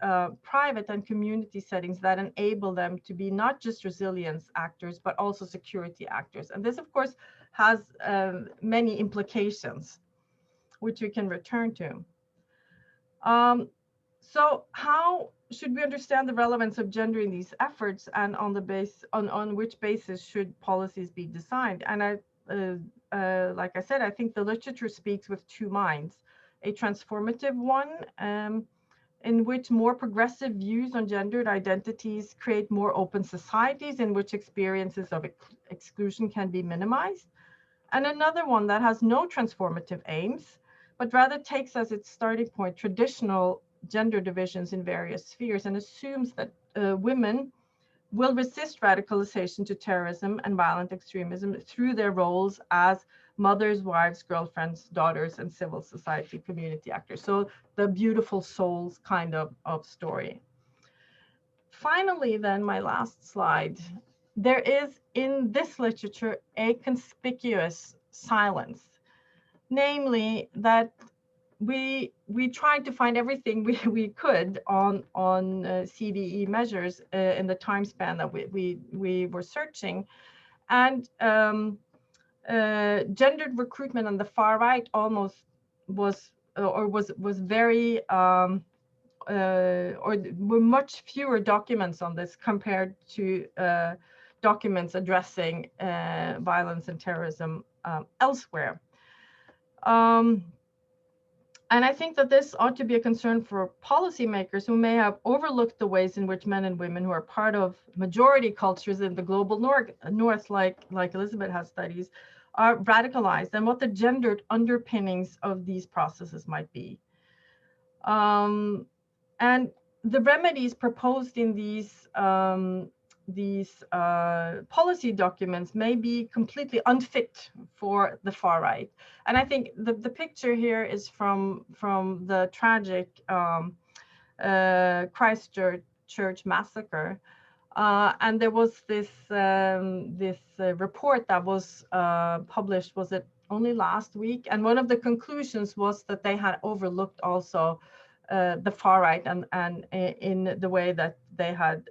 private and community settings that enable them to be not just resilience actors, but also security actors. And this, of course, has many implications, which we can return to. So how should we understand the relevance of gender in these efforts, and on which basis should policies be designed? And like I said, I think the literature speaks with two minds: a transformative one, in which more progressive views on gendered identities create more open societies in which experiences of exclusion can be minimized, and another one that has no transformative aims, but rather takes as its starting point traditional gender divisions in various spheres and assumes that women will resist radicalization to terrorism and violent extremism through their roles as mothers, wives, girlfriends, daughters, and civil society community actors. So the beautiful souls kind of story. Finally, then, my last slide. There is in this literature a conspicuous silence, namely that we tried to find everything we could on CDE measures in the time span that we were searching, and gendered recruitment on the far right almost was very or were much fewer documents on this compared to documents addressing violence and terrorism elsewhere. And I think that this ought to be a concern for policymakers who may have overlooked the ways in which men and women who are part of majority cultures in the global north, like Elizabeth has studies, are radicalized, and what the gendered underpinnings of these processes might be. And the remedies proposed in these policy documents may be completely unfit for the far right. And I think the picture here is from the tragic Christchurch massacre. And there was this report that was published, was it only last week? And one of the conclusions was that they had overlooked also the far right, and in the way that they had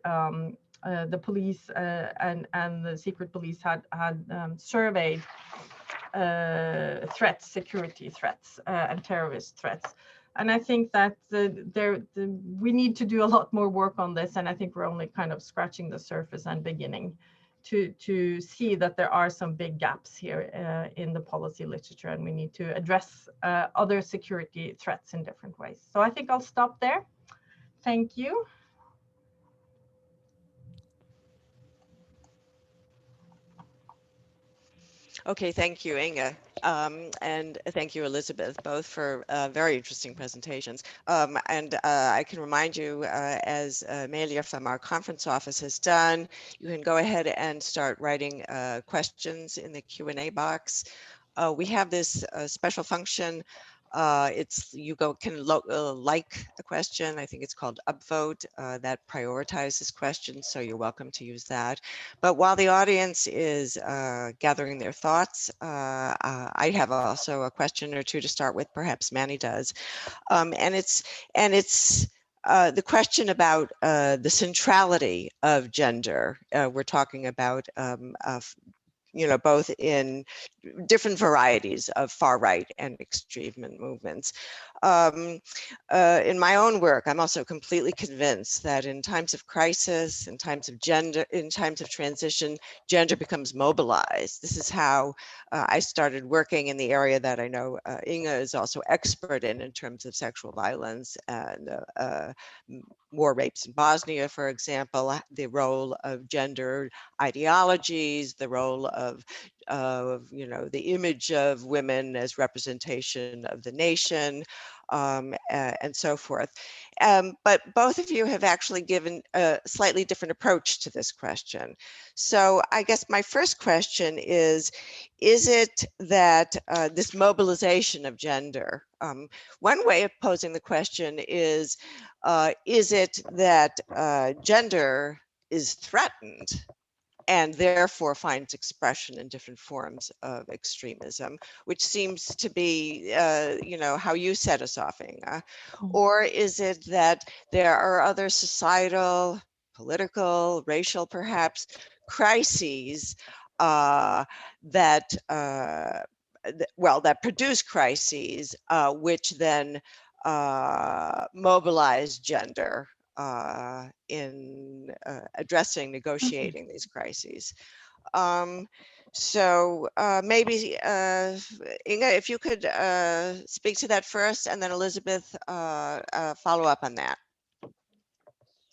the police and the secret police had surveyed threats, security threats, and terrorist threats. And I think that we need to do a lot more work on this, and I think we're only kind of scratching the surface and beginning to see that there are some big gaps here in the policy literature, and we need to address other security threats in different ways. So I think I'll stop there. Thank you. Okay, thank you, Inge. And thank you, Elizabeth, both for very interesting presentations. And I can remind you, as Amelia from our conference office has done, you can go ahead and start writing questions in the Q&A box. We have this special function. You can like a question. I think it's called upvote, that prioritizes questions, so you're welcome to use that. But while the audience is gathering their thoughts, I have also a question or two to start with. Perhaps Manny does, and it's the question about the centrality of gender. We're talking about both in different varieties of far right and extreme movements. In my own work, I'm also completely convinced that in times of crisis, in times of transition, gender becomes mobilized. This is how I started working in the area that I know Inge is also expert in terms of sexual violence and war rapes in Bosnia, for example, the role of gender ideologies, the role of the image of women as representation of the nation, and so forth. But both of you have actually given a slightly different approach to this question. So I guess my first question is it that this mobilization of gender, one way of posing the question is it that gender is threatened and therefore finds expression in different forms of extremism, which seems to be, how you set us off, Inge? Or is it that there are other societal, political, racial, perhaps, crises that produce crises, which then mobilize gender in addressing, negotiating these crises. So maybe Inga, if you could speak to that first, and then Elizabeth follow up on that.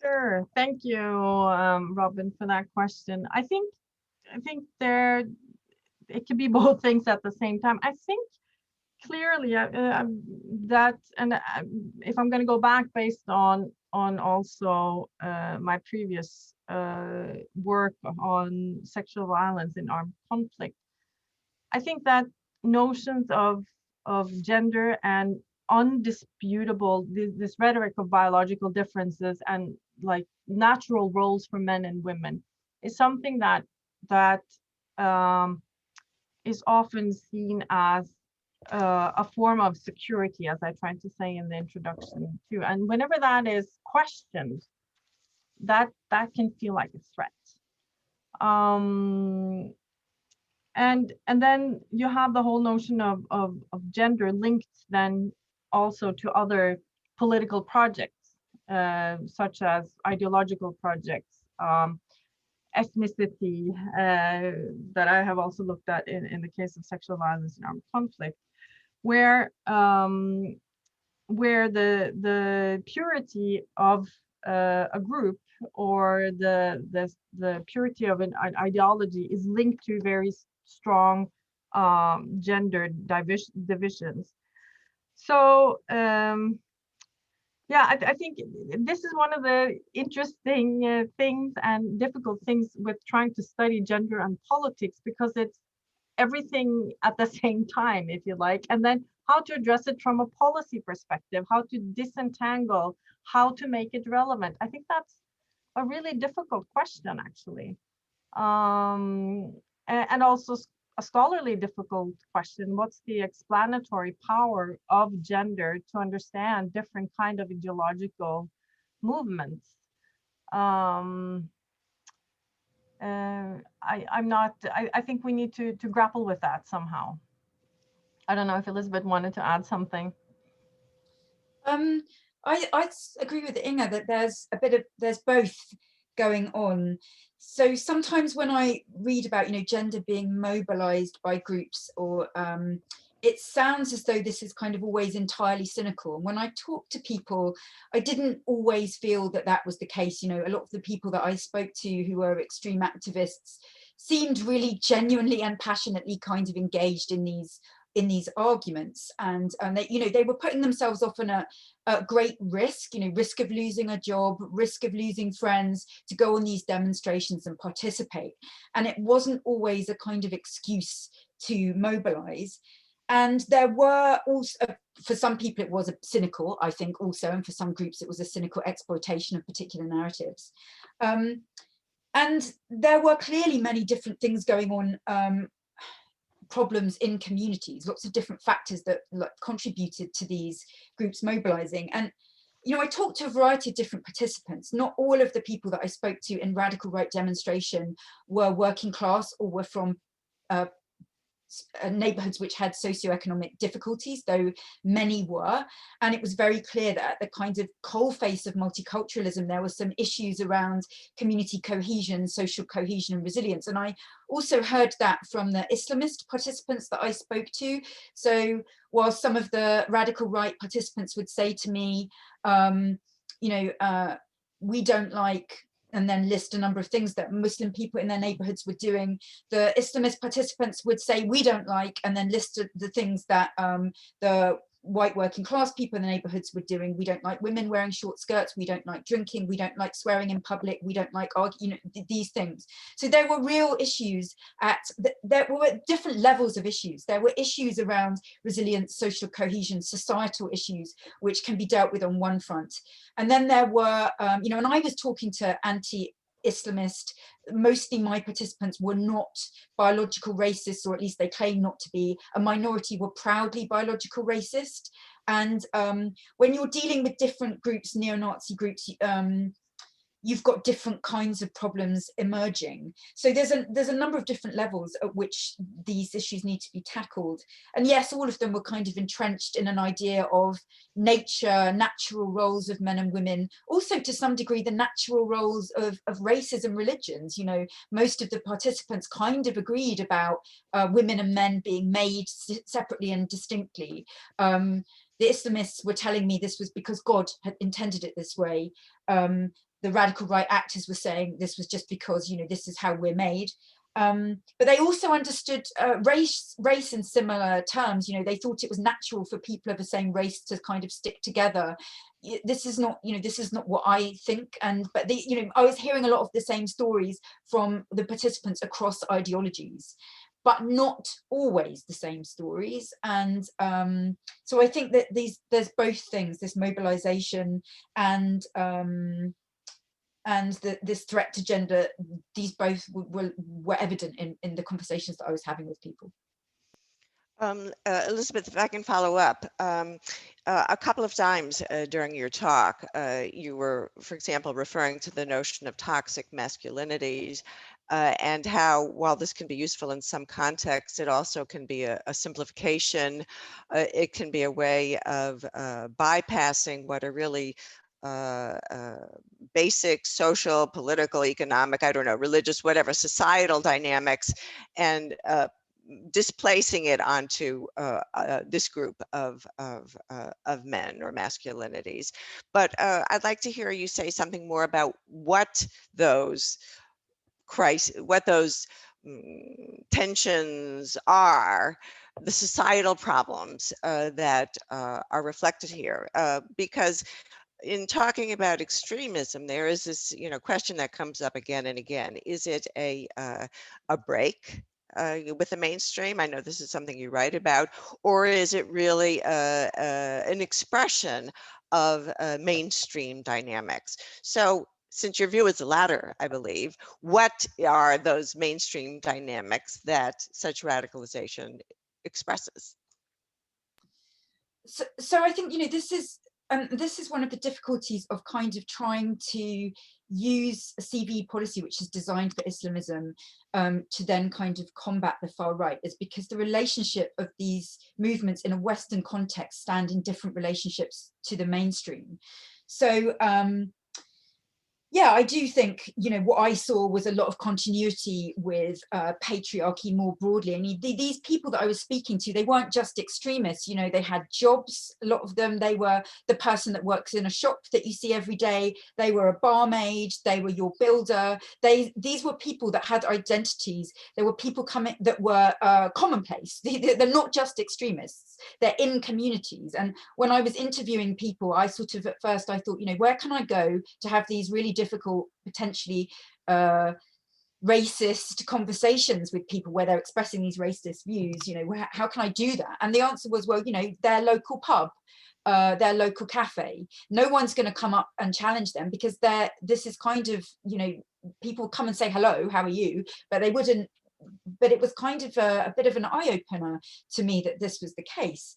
Sure. Thank you, Robin, for that question. I think there it can be both things at the same time. I think clearly that, and if I'm going to go back based on also my previous work on sexual violence in armed conflict, I think that notions of gender and undisputable this rhetoric of biological differences and like natural roles for men and women is something that is often seen as a form of security, as I tried to say in the introduction too. And whenever that is questioned, that can feel like a threat. And then you have the whole notion of gender linked then also to other political projects, such as ideological projects, ethnicity, that I have also looked at in the case of sexual violence and armed conflict, where the purity of a group or the purity of an ideology is linked to very strong gender divisions. So yeah, I think this is one of the interesting things and difficult things with trying to study gender and politics, because it's everything at the same time, if you like, and then how to address it from a policy perspective, how to disentangle, how to make it relevant. I think that's a really difficult question, actually. And also a scholarly difficult question. What's the explanatory power of gender to understand different kind of ideological movements? I think we need to grapple with that somehow. I don't know if Elizabeth wanted to add something. I agree with Inga that there's both going on. So sometimes when I read about, gender being mobilized by groups, or it sounds as though this is kind of always entirely cynical. And when I talk to people, I didn't always feel that that was the case. A lot of the people that I spoke to who were extreme activists seemed really genuinely and passionately kind of engaged in these arguments, and they were putting themselves off on a great risk, risk of losing a job, risk of losing friends, to go on these demonstrations and participate. And it wasn't always a kind of excuse to mobilize. And there were also, for some people it was a cynical, I think also, and for some groups it was a cynical exploitation of particular narratives. And there were clearly many different things going on, problems in communities, lots of different factors that contributed to these groups mobilizing. And I talked to a variety of different participants. Not all of the people that I spoke to in radical right demonstration were working class or were from neighborhoods which had socioeconomic difficulties, though many were. And it was very clear that at the kind of coalface of multiculturalism, there were some issues around community cohesion, social cohesion and resilience. And I also heard that from the Islamist participants that I spoke to. So while some of the radical right participants would say to me, we don't like, and then list a number of things that Muslim people in their neighborhoods were doing, the Islamist participants would say, we don't like, and then list the things that the white working class people in the neighborhoods were doing. We don't like women wearing short skirts, we don't like drinking, we don't like swearing in public, we don't like these things. So there were real issues there were different levels of issues. There were issues around resilience, social cohesion, societal issues, which can be dealt with on one front. And then there were, and I was talking to anti-Islamist, mostly my participants were not biological racists, or at least they claim not to be. A minority were proudly biological racist. And when you're dealing with different groups, neo-Nazi groups, you've got different kinds of problems emerging. So there's a number of different levels at which these issues need to be tackled. And yes, all of them were kind of entrenched in an idea of nature, natural roles of men and women, also to some degree the natural roles of races and religions. You know, most of the participants kind of agreed about women and men being made separately and distinctly. The Islamists were telling me this was because God had intended it this way. The radical right actors were saying this was just because, you know, this is how we're made. But they also understood race in similar terms. You know, they thought it was natural for people of the same race to kind of stick together. This is not, you know, this is not what I think. But you know, I was hearing a lot of the same stories from the participants across ideologies, but not always the same stories. And so I think that there's both things, this mobilization and this threat to gender, these both were evident in the conversations that I was having with people. Elizabeth, if I can follow up, a couple of times during your talk, you were, for example, referring to the notion of toxic masculinities and how, while this can be useful in some contexts, it also can be a simplification. It can be a way of bypassing what are really basic social, political, economic, I don't know, religious, whatever, societal dynamics, and displacing it onto this group of men or masculinities. But I'd like to hear you say something more about what those tensions are, the societal problems that are reflected here, because in talking about extremism, there is this, you know, question that comes up again and again. Is it a break with the mainstream? I know this is something you write about, or is it really an expression of mainstream dynamics? So, since your view is the latter, I believe, what are those mainstream dynamics that such radicalization expresses? So I think, you know, this is one of the difficulties of kind of trying to use a CVE policy which is designed for Islamism to then kind of combat the far right, is because the relationship of these movements in a Western context stand in different relationships to the mainstream. So yeah, I do think, you know, what I saw was a lot of continuity with patriarchy more broadly. I mean, these people that I was speaking to, they weren't just extremists, you know, they had jobs, a lot of them. They were the person that works in a shop that you see every day. They were a barmaid, they were your builder. These were people that had identities. There were people coming that were commonplace. They're not just extremists, they're in communities. And when I was interviewing people, I sort of, at first I thought, you know, where can I go to have these really difficult, potentially racist conversations with people where they're expressing these racist views? You know, how can I do that? And the answer was, well, you know, their local pub, their local cafe. No one's going to come up and challenge them, because this is kind of, you know, people come and say hello, how are you, but they wouldn't. But it was kind of a bit of an eye-opener to me that this was the case.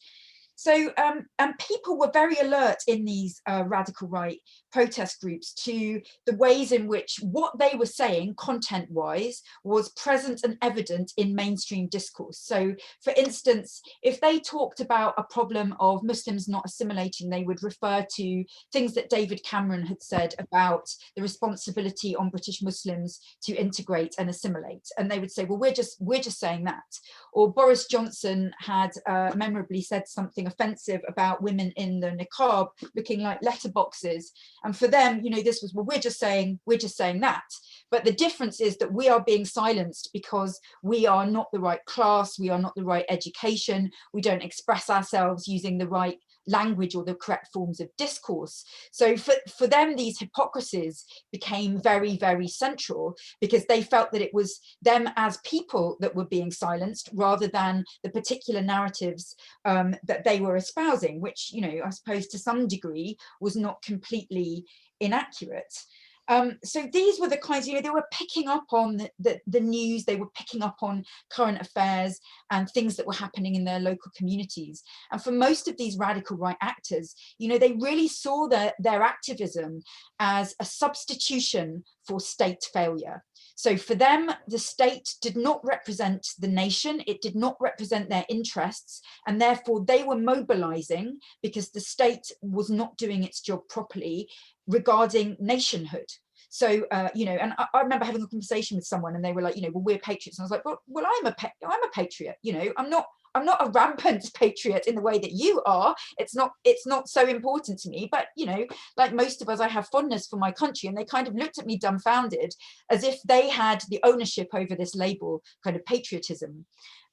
So and people were very alert in these radical right protest groups to the ways in which what they were saying content-wise was present and evident in mainstream discourse. So for instance, if they talked about a problem of Muslims not assimilating, they would refer to things that David Cameron had said about the responsibility on British Muslims to integrate and assimilate. And they would say, well, we're just saying that. Or Boris Johnson had memorably said something offensive about women in the niqab looking like letterboxes, and for them, you know, this was, well, we're just saying that. But the difference is that we are being silenced because we are not the right class, we are not the right education, we don't express ourselves using the right language or the correct forms of discourse. So for them, these hypocrisies became very, very central, because they felt that it was them as people that were being silenced rather than the particular narratives that they were espousing, which, you know, I suppose to some degree was not completely inaccurate. So these were the kinds, they were picking up on the news, they were picking up on current affairs and things that were happening in their local communities. And for most of these radical right actors, they really saw their activism as a substitution for state failure. So for them, the state did not represent the nation, it did not represent their interests, and therefore they were mobilizing because the state was not doing its job properly regarding nationhood. So, and I remember having a conversation with someone and they were like, well, we're patriots. And I was like, well, I'm a patriot, I'm not a rampant patriot in the way that you are. It's not so important to me, but like most of us, I have fondness for my country. And they kind of looked at me dumbfounded, as if they had the ownership over this label, kind of patriotism.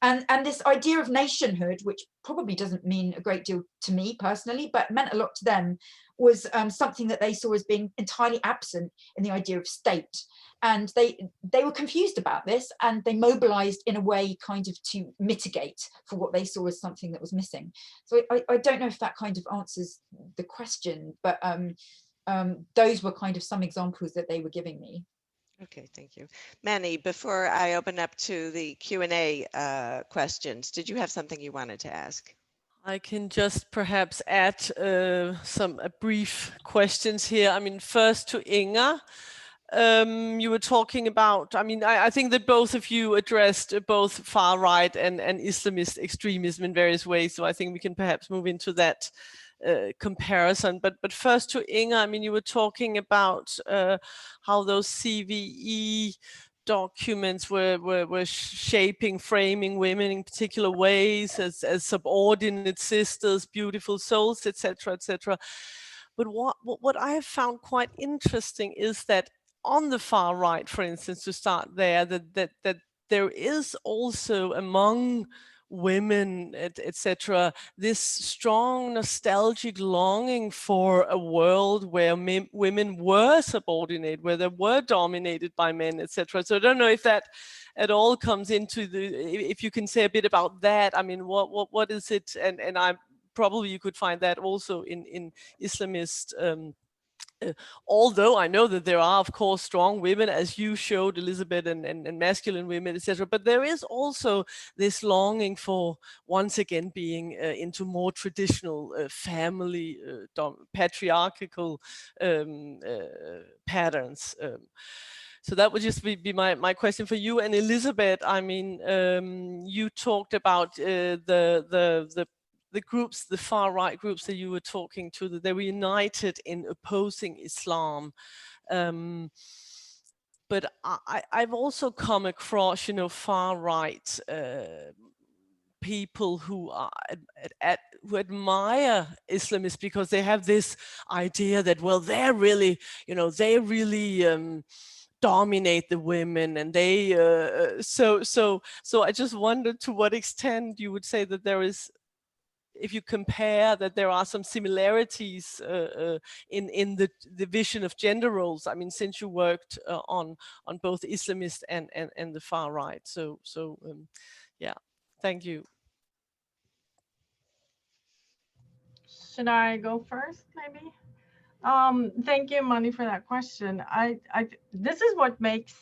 And this idea of nationhood, which probably doesn't mean a great deal to me personally, but meant a lot to them, was something that they saw as being entirely absent in the idea of state. And they were confused about this, and they mobilized in a way kind of to mitigate for what they saw as something that was missing. So I don't know if that kind of answers the question, but those were kind of some examples that they were giving me. Okay, thank you. Manny, before I open up to the Q&A questions, did you have something you wanted to ask? I can just perhaps add some brief questions here. I mean, first to Inga. You were talking about, I think that both of you addressed both far right and Islamist extremism in various ways. So I think we can perhaps move into that comparison. But first to Inga, you were talking about how those CVE documents were shaping, framing women in particular ways as subordinate sisters, beautiful souls, etc., etc. But what I have found quite interesting is that on the far right, for instance, to start there, that there is also among women, etc., this strong nostalgic longing for a world where women were subordinate, where they were dominated by men, etc. So I don't know if that at all comes into if you can say a bit about that. What is it? And I probably you could find that also in Islamist. Although I know that there are, of course, strong women, as you showed, Elizabeth, and masculine women, etc. But there is also this longing for, once again, being into more traditional family, patriarchal patterns. So that would just be my question for you. And Elizabeth, you talked about the groups, the far right groups that you were talking to, that they were united in opposing Islam. But I've also come across, far right people who who admire Islamists because they have this idea that, well, they're really, they really dominate the women, and they so I just wondered to what extent you would say that there is, if you compare, that there are some similarities in the division of gender roles. Since you worked on both Islamist and the far right. So yeah, thank you. Should I go first, maybe? Thank you, Mani, for that question. This is what makes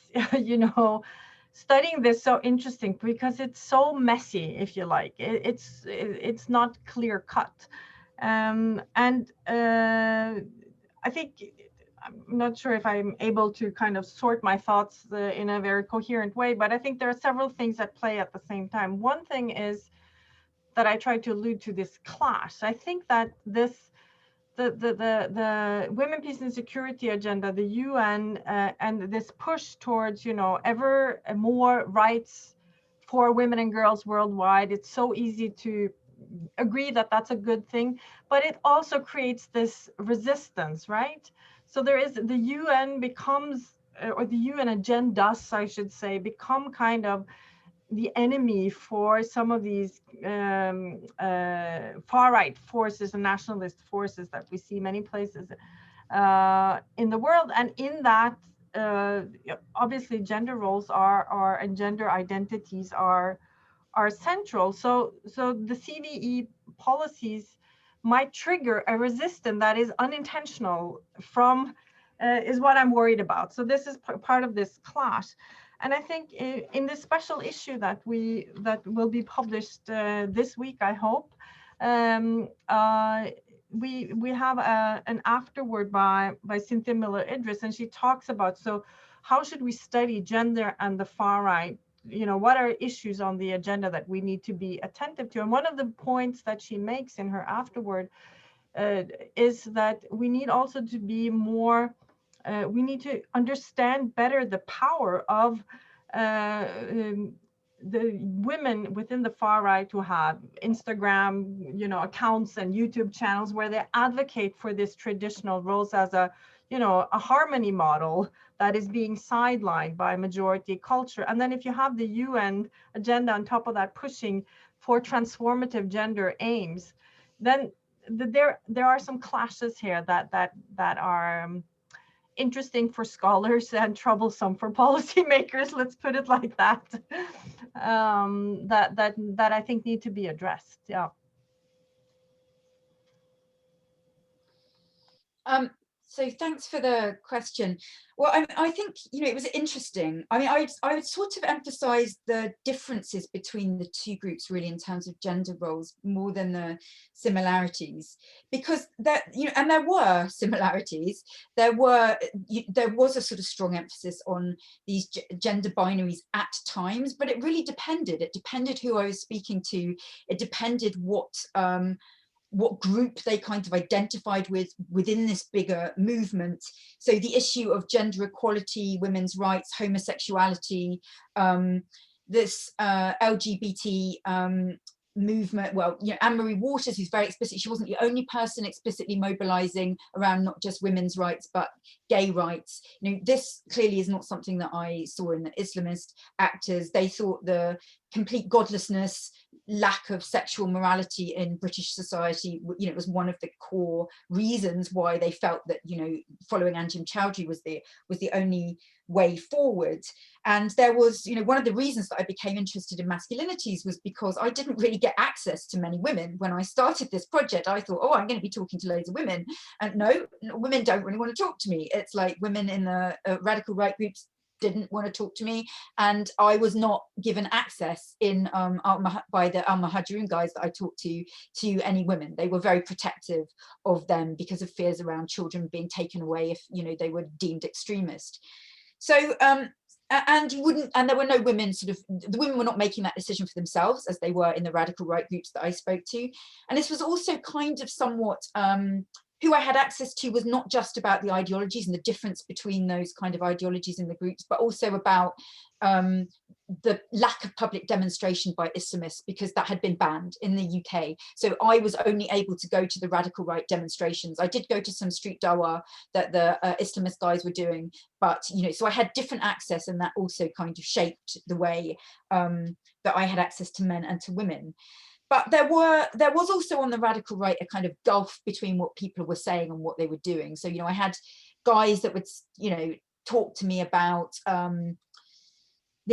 studying this so interesting, because it's so messy, if you like. It's not clear cut, and I think I'm not sure if I'm able to kind of sort my thoughts in a very coherent way, but I think there are several things at play at the same time. One thing is that I try to allude to this clash. I think that the Women, Peace and Security agenda, the UN, and this push towards, ever more rights for women and girls worldwide, it's so easy to agree that that's a good thing, but it also creates this resistance, right? So there is, the UN becomes, or the UN agendas, I should say, become kind of the enemy for some of these far-right forces and nationalist forces that we see many places in the world. And in that, obviously, gender roles and gender identities are central. So the CVE policies might trigger a resistance that is unintentional from is what I'm worried about. So this is part of this clash. And I think in this special issue that will be published this week, I hope, we have an afterword by Cynthia Miller-Idris, and she talks about, so how should we study gender and the far right? You know, what are issues on the agenda that we need to be attentive to? And one of the points that she makes in her afterword is that we need also to be more, we need to understand better the power of the women within the far right who have Instagram, you know, accounts and YouTube channels where they advocate for this traditional roles as a, you know, a harmony model that is being sidelined by majority culture. And then if you have the UN agenda on top of that pushing for transformative gender aims, then there are some clashes here that are interesting for scholars and troublesome for policymakers. Let's put it like that. That I think need to be addressed. Yeah. So thanks for the question. Well, I think, you know, it was interesting. I mean, I would sort of emphasize the differences between the two groups really in terms of gender roles more than the similarities, because that, you know, and there were similarities. There was a sort of strong emphasis on these gender binaries at times, but it really depended. It depended who I was speaking to. It depended what group they kind of identified with within this bigger movement. So the issue of gender equality, women's rights, homosexuality, this LGBT movement, well, you know, Anne-Marie Waters, who's very explicit, she wasn't the only person explicitly mobilizing around not just women's rights, but gay rights. You know, this clearly is not something that I saw in the Islamist actors. They thought the complete godlessness, lack of sexual morality in British society, you know, was one of the core reasons why they felt that, you know, following Anjem Choudhury was the only way forward. And there was, you know, one of the reasons that I became interested in masculinities was because I didn't really get access to many women. When I started this project, I thought, oh, I'm going to be talking to loads of women. And no, women don't really want to talk to me. It's like women in the radical right groups didn't want to talk to me, and I was not given access in by the Al-Muhajirun guys that I talked to any women. They were very protective of them because of fears around children being taken away if, you know, they were deemed extremist. So and you wouldn't, and there were no women, sort of, the women were not making that decision for themselves as they were in the radical right groups that I spoke to. And this was also kind of somewhat who I had access to was not just about the ideologies and the difference between those kind of ideologies in the groups, but also about the lack of public demonstration by Islamists, because that had been banned in the UK. So I was only able to go to the radical right demonstrations. I did go to some street dawah that the Islamist guys were doing, but, you know, so I had different access, and that also kind of shaped the way that I had access to men and to women. But there was also on the radical right a kind of gulf between what people were saying and what they were doing. So, you know, I had guys that would, you know, talk to me about the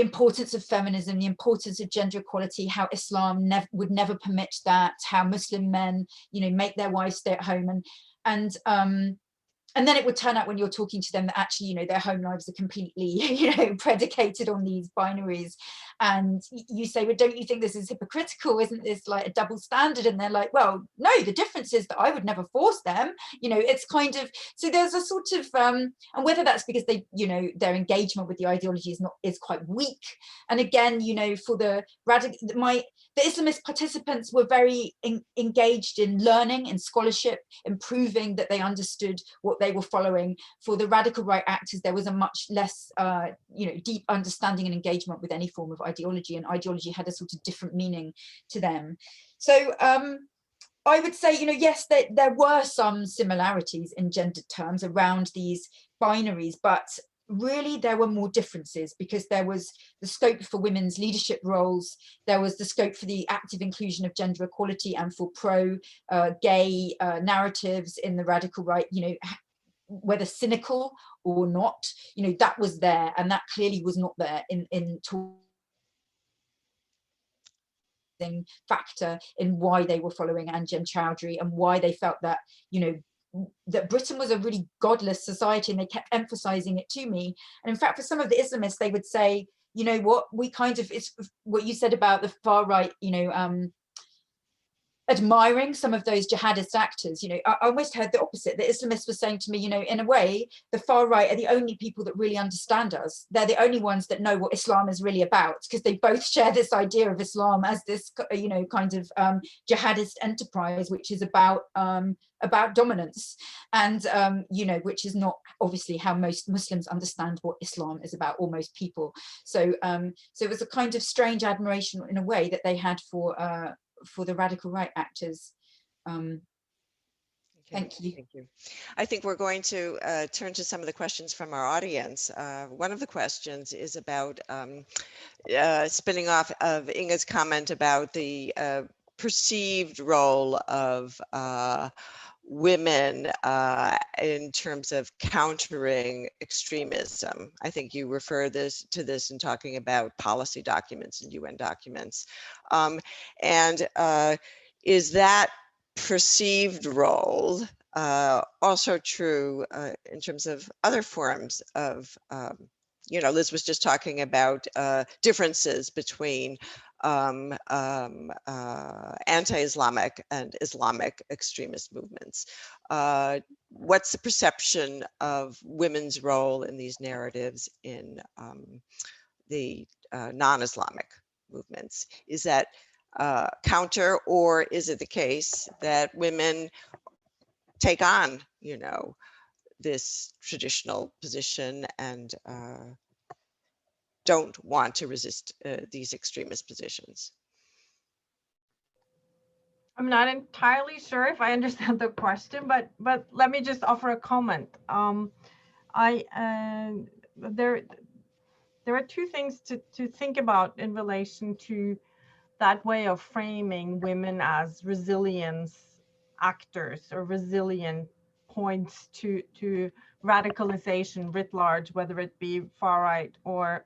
importance of feminism, the importance of gender equality, how Islam would never permit that, how Muslim men, you know, make their wives stay at home, and then it would turn out when you're talking to them that actually, you know, their home lives are completely, you know, predicated on these binaries. And you say, well, don't you think this is hypocritical? Isn't this like a double standard? And they're like, well, no, the difference is that I would never force them. You know, it's kind of, so there's a sort of, and whether that's because they, you know, their engagement with the ideology is quite weak. And again, you know, for the Islamist participants were very engaged in learning and scholarship, in proving that they understood what they were following. For the radical right actors, there was a much less, you know, deep understanding and engagement with any form of ideology, and ideology had a sort of different meaning to them. So I would say, you know, yes, there were some similarities in gender terms around these binaries, but really there were more differences, because there was the scope for women's leadership roles, there was the scope for the active inclusion of gender equality and for pro-gay narratives in the radical right, you know, whether cynical or not, you know, that was there, and that clearly was not there in factor in why they were following Anjem Choudhury and why they felt that, you know, that Britain was a really godless society, and they kept emphasizing it to me. And in fact, for some of the Islamists, they would say, you know what, we kind of, it's what you said about the far right, you know, admiring some of those jihadist actors. You know, I almost heard the opposite. The Islamists were saying to me, you know, in a way, the far right are the only people that really understand us. They're the only ones that know what Islam is really about, because they both share this idea of Islam as this, you know, kind of jihadist enterprise, which is about dominance, and you know, which is not obviously how most Muslims understand what Islam is about, or most people. So so it was a kind of strange admiration in a way that they had for the radical right actors. Okay, thank you. Thank you. I think we're going to turn to some of the questions from our audience. One of the questions is about spinning off of Inga's comment about the perceived role of women in terms of countering extremism. I think you refer to this in talking about policy documents and UN documents. And is that perceived role also true in terms of other forms of, you know, Liz was just talking about differences between anti-Islamic and Islamic extremist movements. What's the perception of women's role in these narratives in the non-Islamic movements? Is that counter, or is it the case that women take on, you know, this traditional position and don't want to resist these extremist positions? I'm not entirely sure if I understand the question, but let me just offer a comment. There are two things to think about in relation to that way of framing women as resilience actors or resilient points to radicalization writ large, whether it be far right or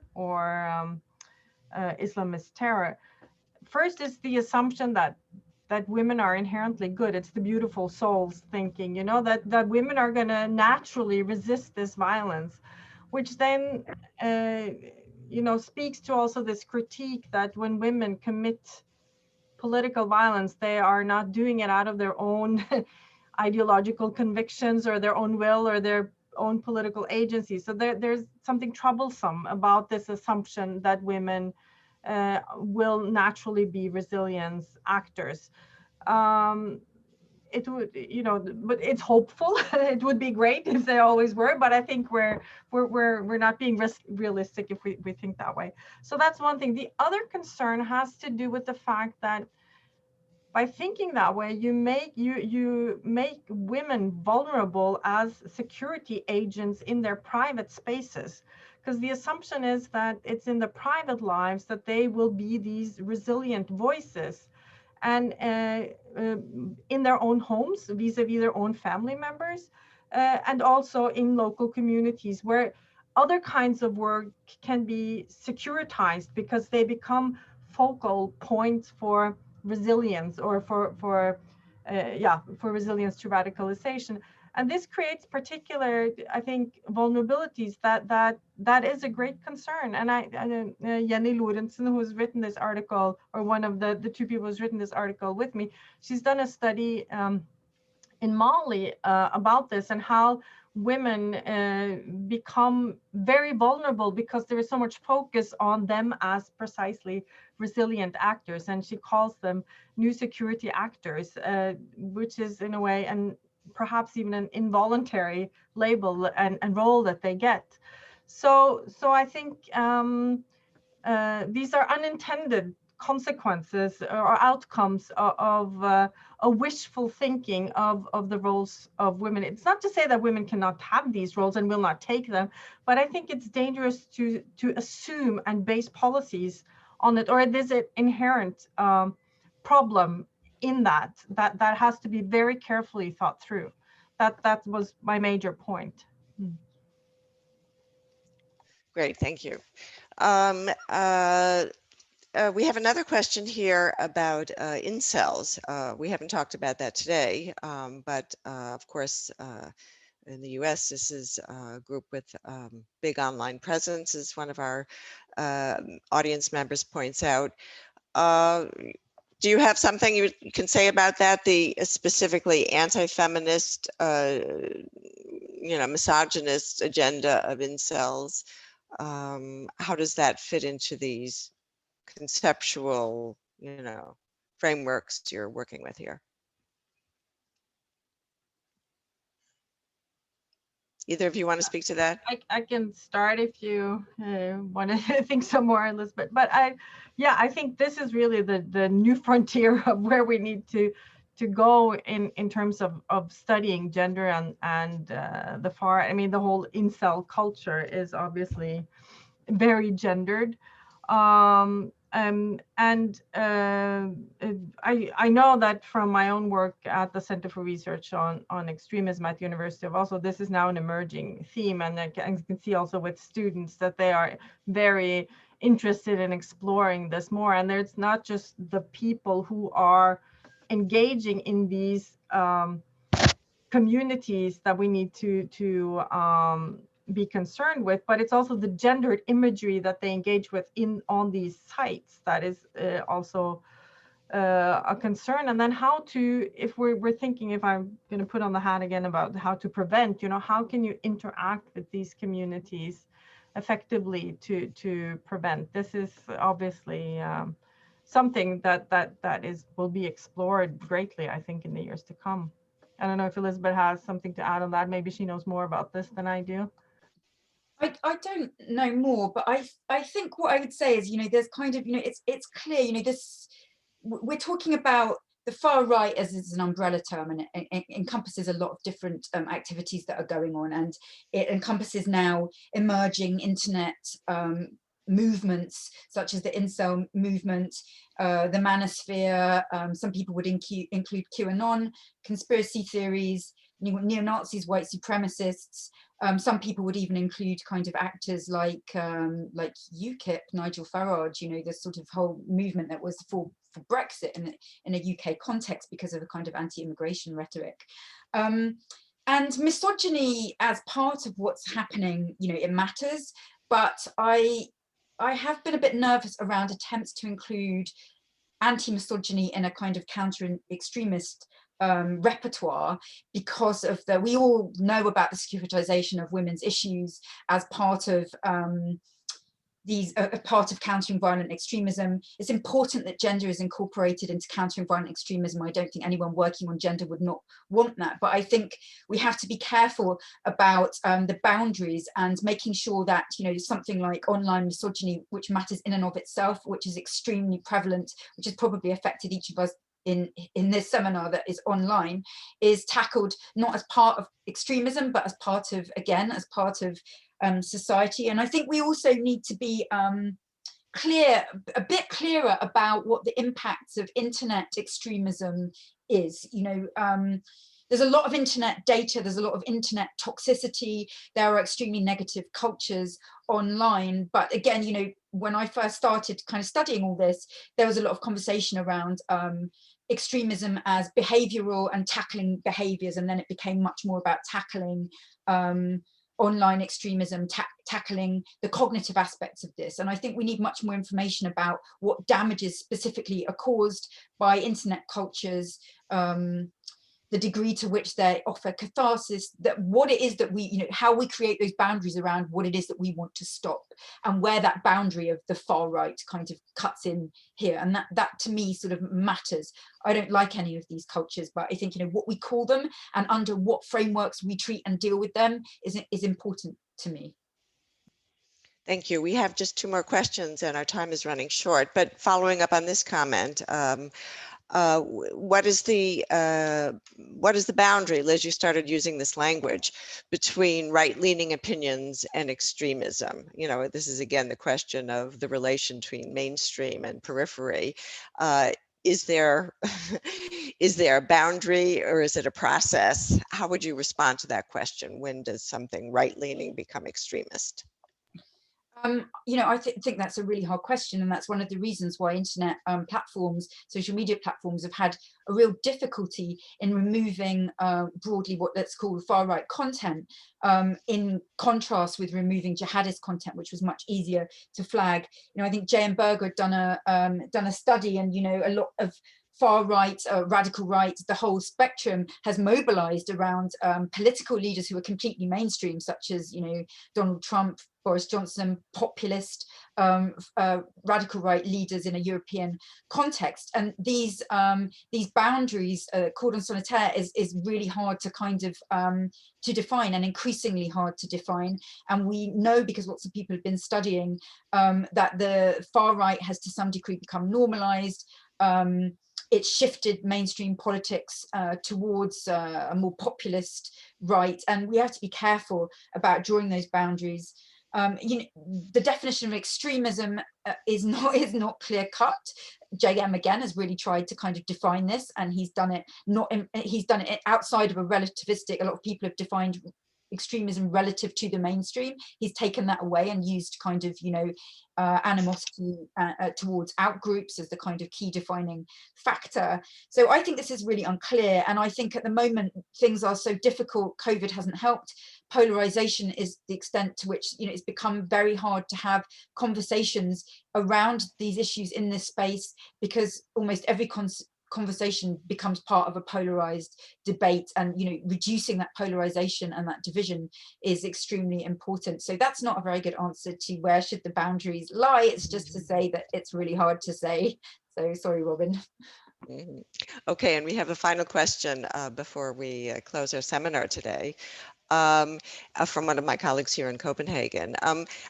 Islamist terror. First is the assumption that women are inherently good. It's the beautiful souls thinking, you know, that women are going to naturally resist this violence, which then, you know, speaks to also this critique that when women commit political violence, they are not doing it out of their own ideological convictions or their own will or their own political agency. So there's something troublesome about this assumption that women will naturally be resilience actors. It would, you know, but it's hopeful. It would be great if they always were, but I think we're not being realistic if we think that way. So that's one thing. The other concern has to do with the fact that by thinking that way, you make women vulnerable as security agents in their private spaces, because the assumption is that it's in the private lives that they will be these resilient voices, and in their own homes vis-a-vis their own family members, and also in local communities where other kinds of work can be securitized because they become focal points for resilience or for resilience to radicalization. And this creates particular, I think, vulnerabilities that is a great concern. And Jenny Lorentzen, who's written this article, or one of the two people who's written this article with me, she's done a study in Mali about this and how women become very vulnerable because there is so much focus on them as precisely resilient actors, and she calls them new security actors, which is in a way and perhaps even an involuntary label and role that they get. So I think these are unintended consequences or outcomes of a wishful thinking of the roles of women. It's not to say that women cannot have these roles and will not take them, but I think it's dangerous to assume and base policies on it, or there's an inherent problem in that has to be very carefully thought through. That was my major point. Great, thank you. we have another question here about incels. We haven't talked about that today, but of course, in the US, this is a group with big online presence, as one of our audience members points out. Do you have something you can say about that? The specifically anti-feminist, misogynist agenda of incels. How does that fit into these conceptual, frameworks you're working with here? Either of you want to speak to that? I can start if you want to think some more, Elizabeth. But I think this is really the new frontier of where we need to go in terms of studying gender and the far. I mean, the whole incel culture is obviously very gendered. I know that from my own work at the Center for Research on Extremism at the University of Oslo, this is now an emerging theme, and you can see also with students that they are very interested in exploring this more. And it's not just the people who are engaging in these communities that we need to be concerned with, but it's also the gendered imagery that they engage with on these sites that is also a concern. And then how to, if we're thinking, if I'm going to put on the hat again about how to prevent, how can you interact with these communities effectively to prevent? This is obviously something that will be explored greatly, I think, in the years to come. I don't know if Elizabeth has something to add on that. Maybe she knows more about this than I do. I don't know more, but I think what I would say is, there's kind of, it's clear, this, we're talking about the far right as an umbrella term, and it encompasses a lot of different activities that are going on, and it encompasses now emerging internet movements such as the incel movement, the manosphere, some people would include QAnon, conspiracy theories, neo-Nazis, white supremacists. Some people would even include kind of actors like UKIP, Nigel Farage, the sort of whole movement that was for Brexit in a UK context because of a kind of anti-immigration rhetoric. And misogyny as part of what's happening, it matters, but I have been a bit nervous around attempts to include anti-misogyny in a kind of counter-extremist repertoire, because of we all know about the securitization of women's issues as part of part of countering violent extremism. It's important that gender is incorporated into countering violent extremism. I don't think anyone working on gender would not want that, but I think we have to be careful about the boundaries and making sure that something like online misogyny, which matters in and of itself, which is extremely prevalent, which has probably affected each of us in this seminar that is online, is tackled not as part of extremism, but as part of, again, as part of society. And I think we also need to be a bit clearer about what the impacts of internet extremism is. There's a lot of internet data, there's a lot of internet toxicity, there are extremely negative cultures online. But again, when I first started kind of studying all this, there was a lot of conversation around extremism as behavioral and tackling behaviors, and then it became much more about tackling online extremism, tackling the cognitive aspects of this. And I think we need much more information about what damages specifically are caused by internet cultures, the degree to which they offer catharsis, that what it is that we, how we create those boundaries around what it is that we want to stop, and where that boundary of the far right kind of cuts in here. And that to me sort of matters. I don't like any of these cultures, but I think, what we call them and under what frameworks we treat and deal with them is important to me. Thank you. We have just 2 more questions and our time is running short, but following up on this comment, what is the boundary, Liz, you started using this language, between right-leaning opinions and extremism? This is again the question of the relation between mainstream and periphery. Is there a boundary, or is it a process? How would you respond to that question? When does something right-leaning become extremist? You know, I think that's a really hard question, and that's one of the reasons why internet platforms, social media platforms, have had a real difficulty in removing broadly what let's call far-right content, in contrast with removing jihadist content, which was much easier to flag. You know, I think J.M. Berger had done a study, and you know, a lot of far right, radical right, the whole spectrum has mobilized around political leaders who are completely mainstream, such as, you know, Donald Trump, Boris Johnson, populist, radical right leaders in a European context. And these boundaries, cordon sanitaire, is really hard to kind of to define, and increasingly hard to define. And we know, because lots of people have been studying, that the far right has to some degree become normalized. It shifted mainstream politics towards a more populist right, and we have to be careful about drawing those boundaries. You know, the definition of extremism is not clear cut. JM again has really tried to kind of define this, and he's done it outside of a relativistic. A lot of people have defined extremism relative to the mainstream. He's taken that away and used kind of, you know, animosity towards outgroups as the kind of key defining factor. So I think this is really unclear, and I think at the moment things are so difficult. COVID hasn't helped. Polarization is the extent to which, you know, it's become very hard to have conversations around these issues in this space, because almost every conversation becomes part of a polarized debate, and, you know, reducing that polarization and that division is extremely important. So that's not a very good answer to where should the boundaries lie. It's just to say that it's really hard to say. So sorry, Robin. Okay, and we have a final question before we close our seminar today. From one of my colleagues here in Copenhagen.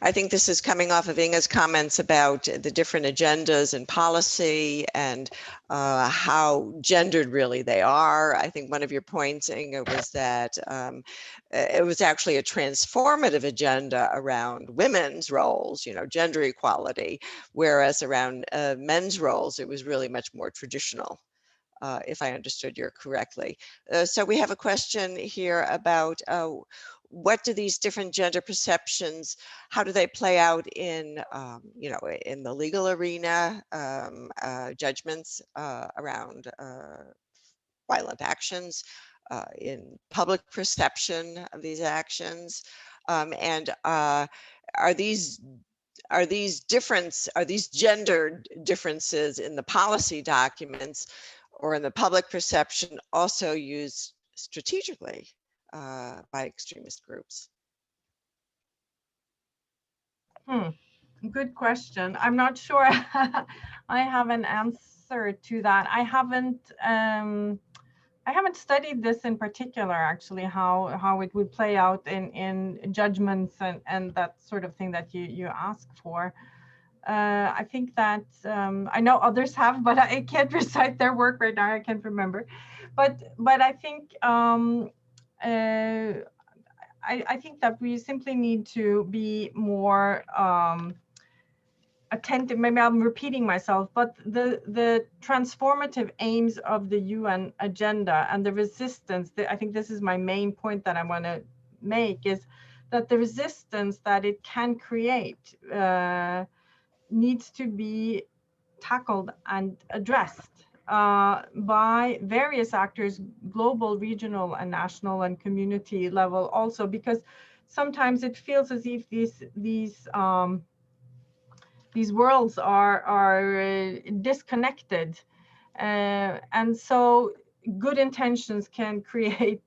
I think this is coming off of Inge's comments about the different agendas and policy, and how gendered really they are. I think one of your points, Inge, was that it was actually a transformative agenda around women's roles, you know, gender equality, whereas around men's roles, it was really much more traditional. If I understood you correctly. So we have a question here about what do these different gender perceptions, how do they play out in, you know, in the legal arena, judgments around violent actions, in public perception of these actions, and are these gender differences in the policy documents or in the public perception also used strategically by extremist groups? Good question. I'm not sure I have an answer to that. I haven't studied this in particular, actually, how it would play out in judgments and that sort of thing that you ask for. I think that I know others have, but I can't recite their work right now. I can't remember, but I think I think that we simply need to be more attentive. Maybe I'm repeating myself, but the transformative aims of the UN agenda and the resistance, I think this is my main point that I want to make, is that the resistance that it can create needs to be tackled and addressed by various actors, global, regional, and national, and community level also, because sometimes it feels as if these worlds are disconnected, and so good intentions can create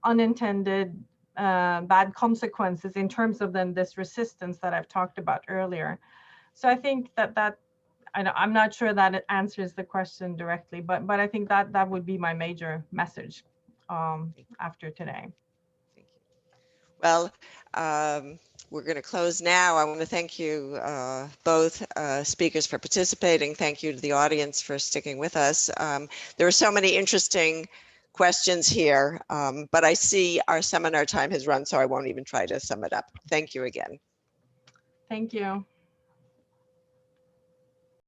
unintended bad consequences in terms of then this resistance that I've talked about earlier. So I think that I'm not sure that it answers the question directly, but I think that would be my major message after today. Thank you. Well, we're going to close now. I want to thank you both speakers for participating. Thank you to the audience for sticking with us. There are so many interesting questions here, but I see our seminar time has run, so I won't even try to sum it up. Thank you again. Thank you.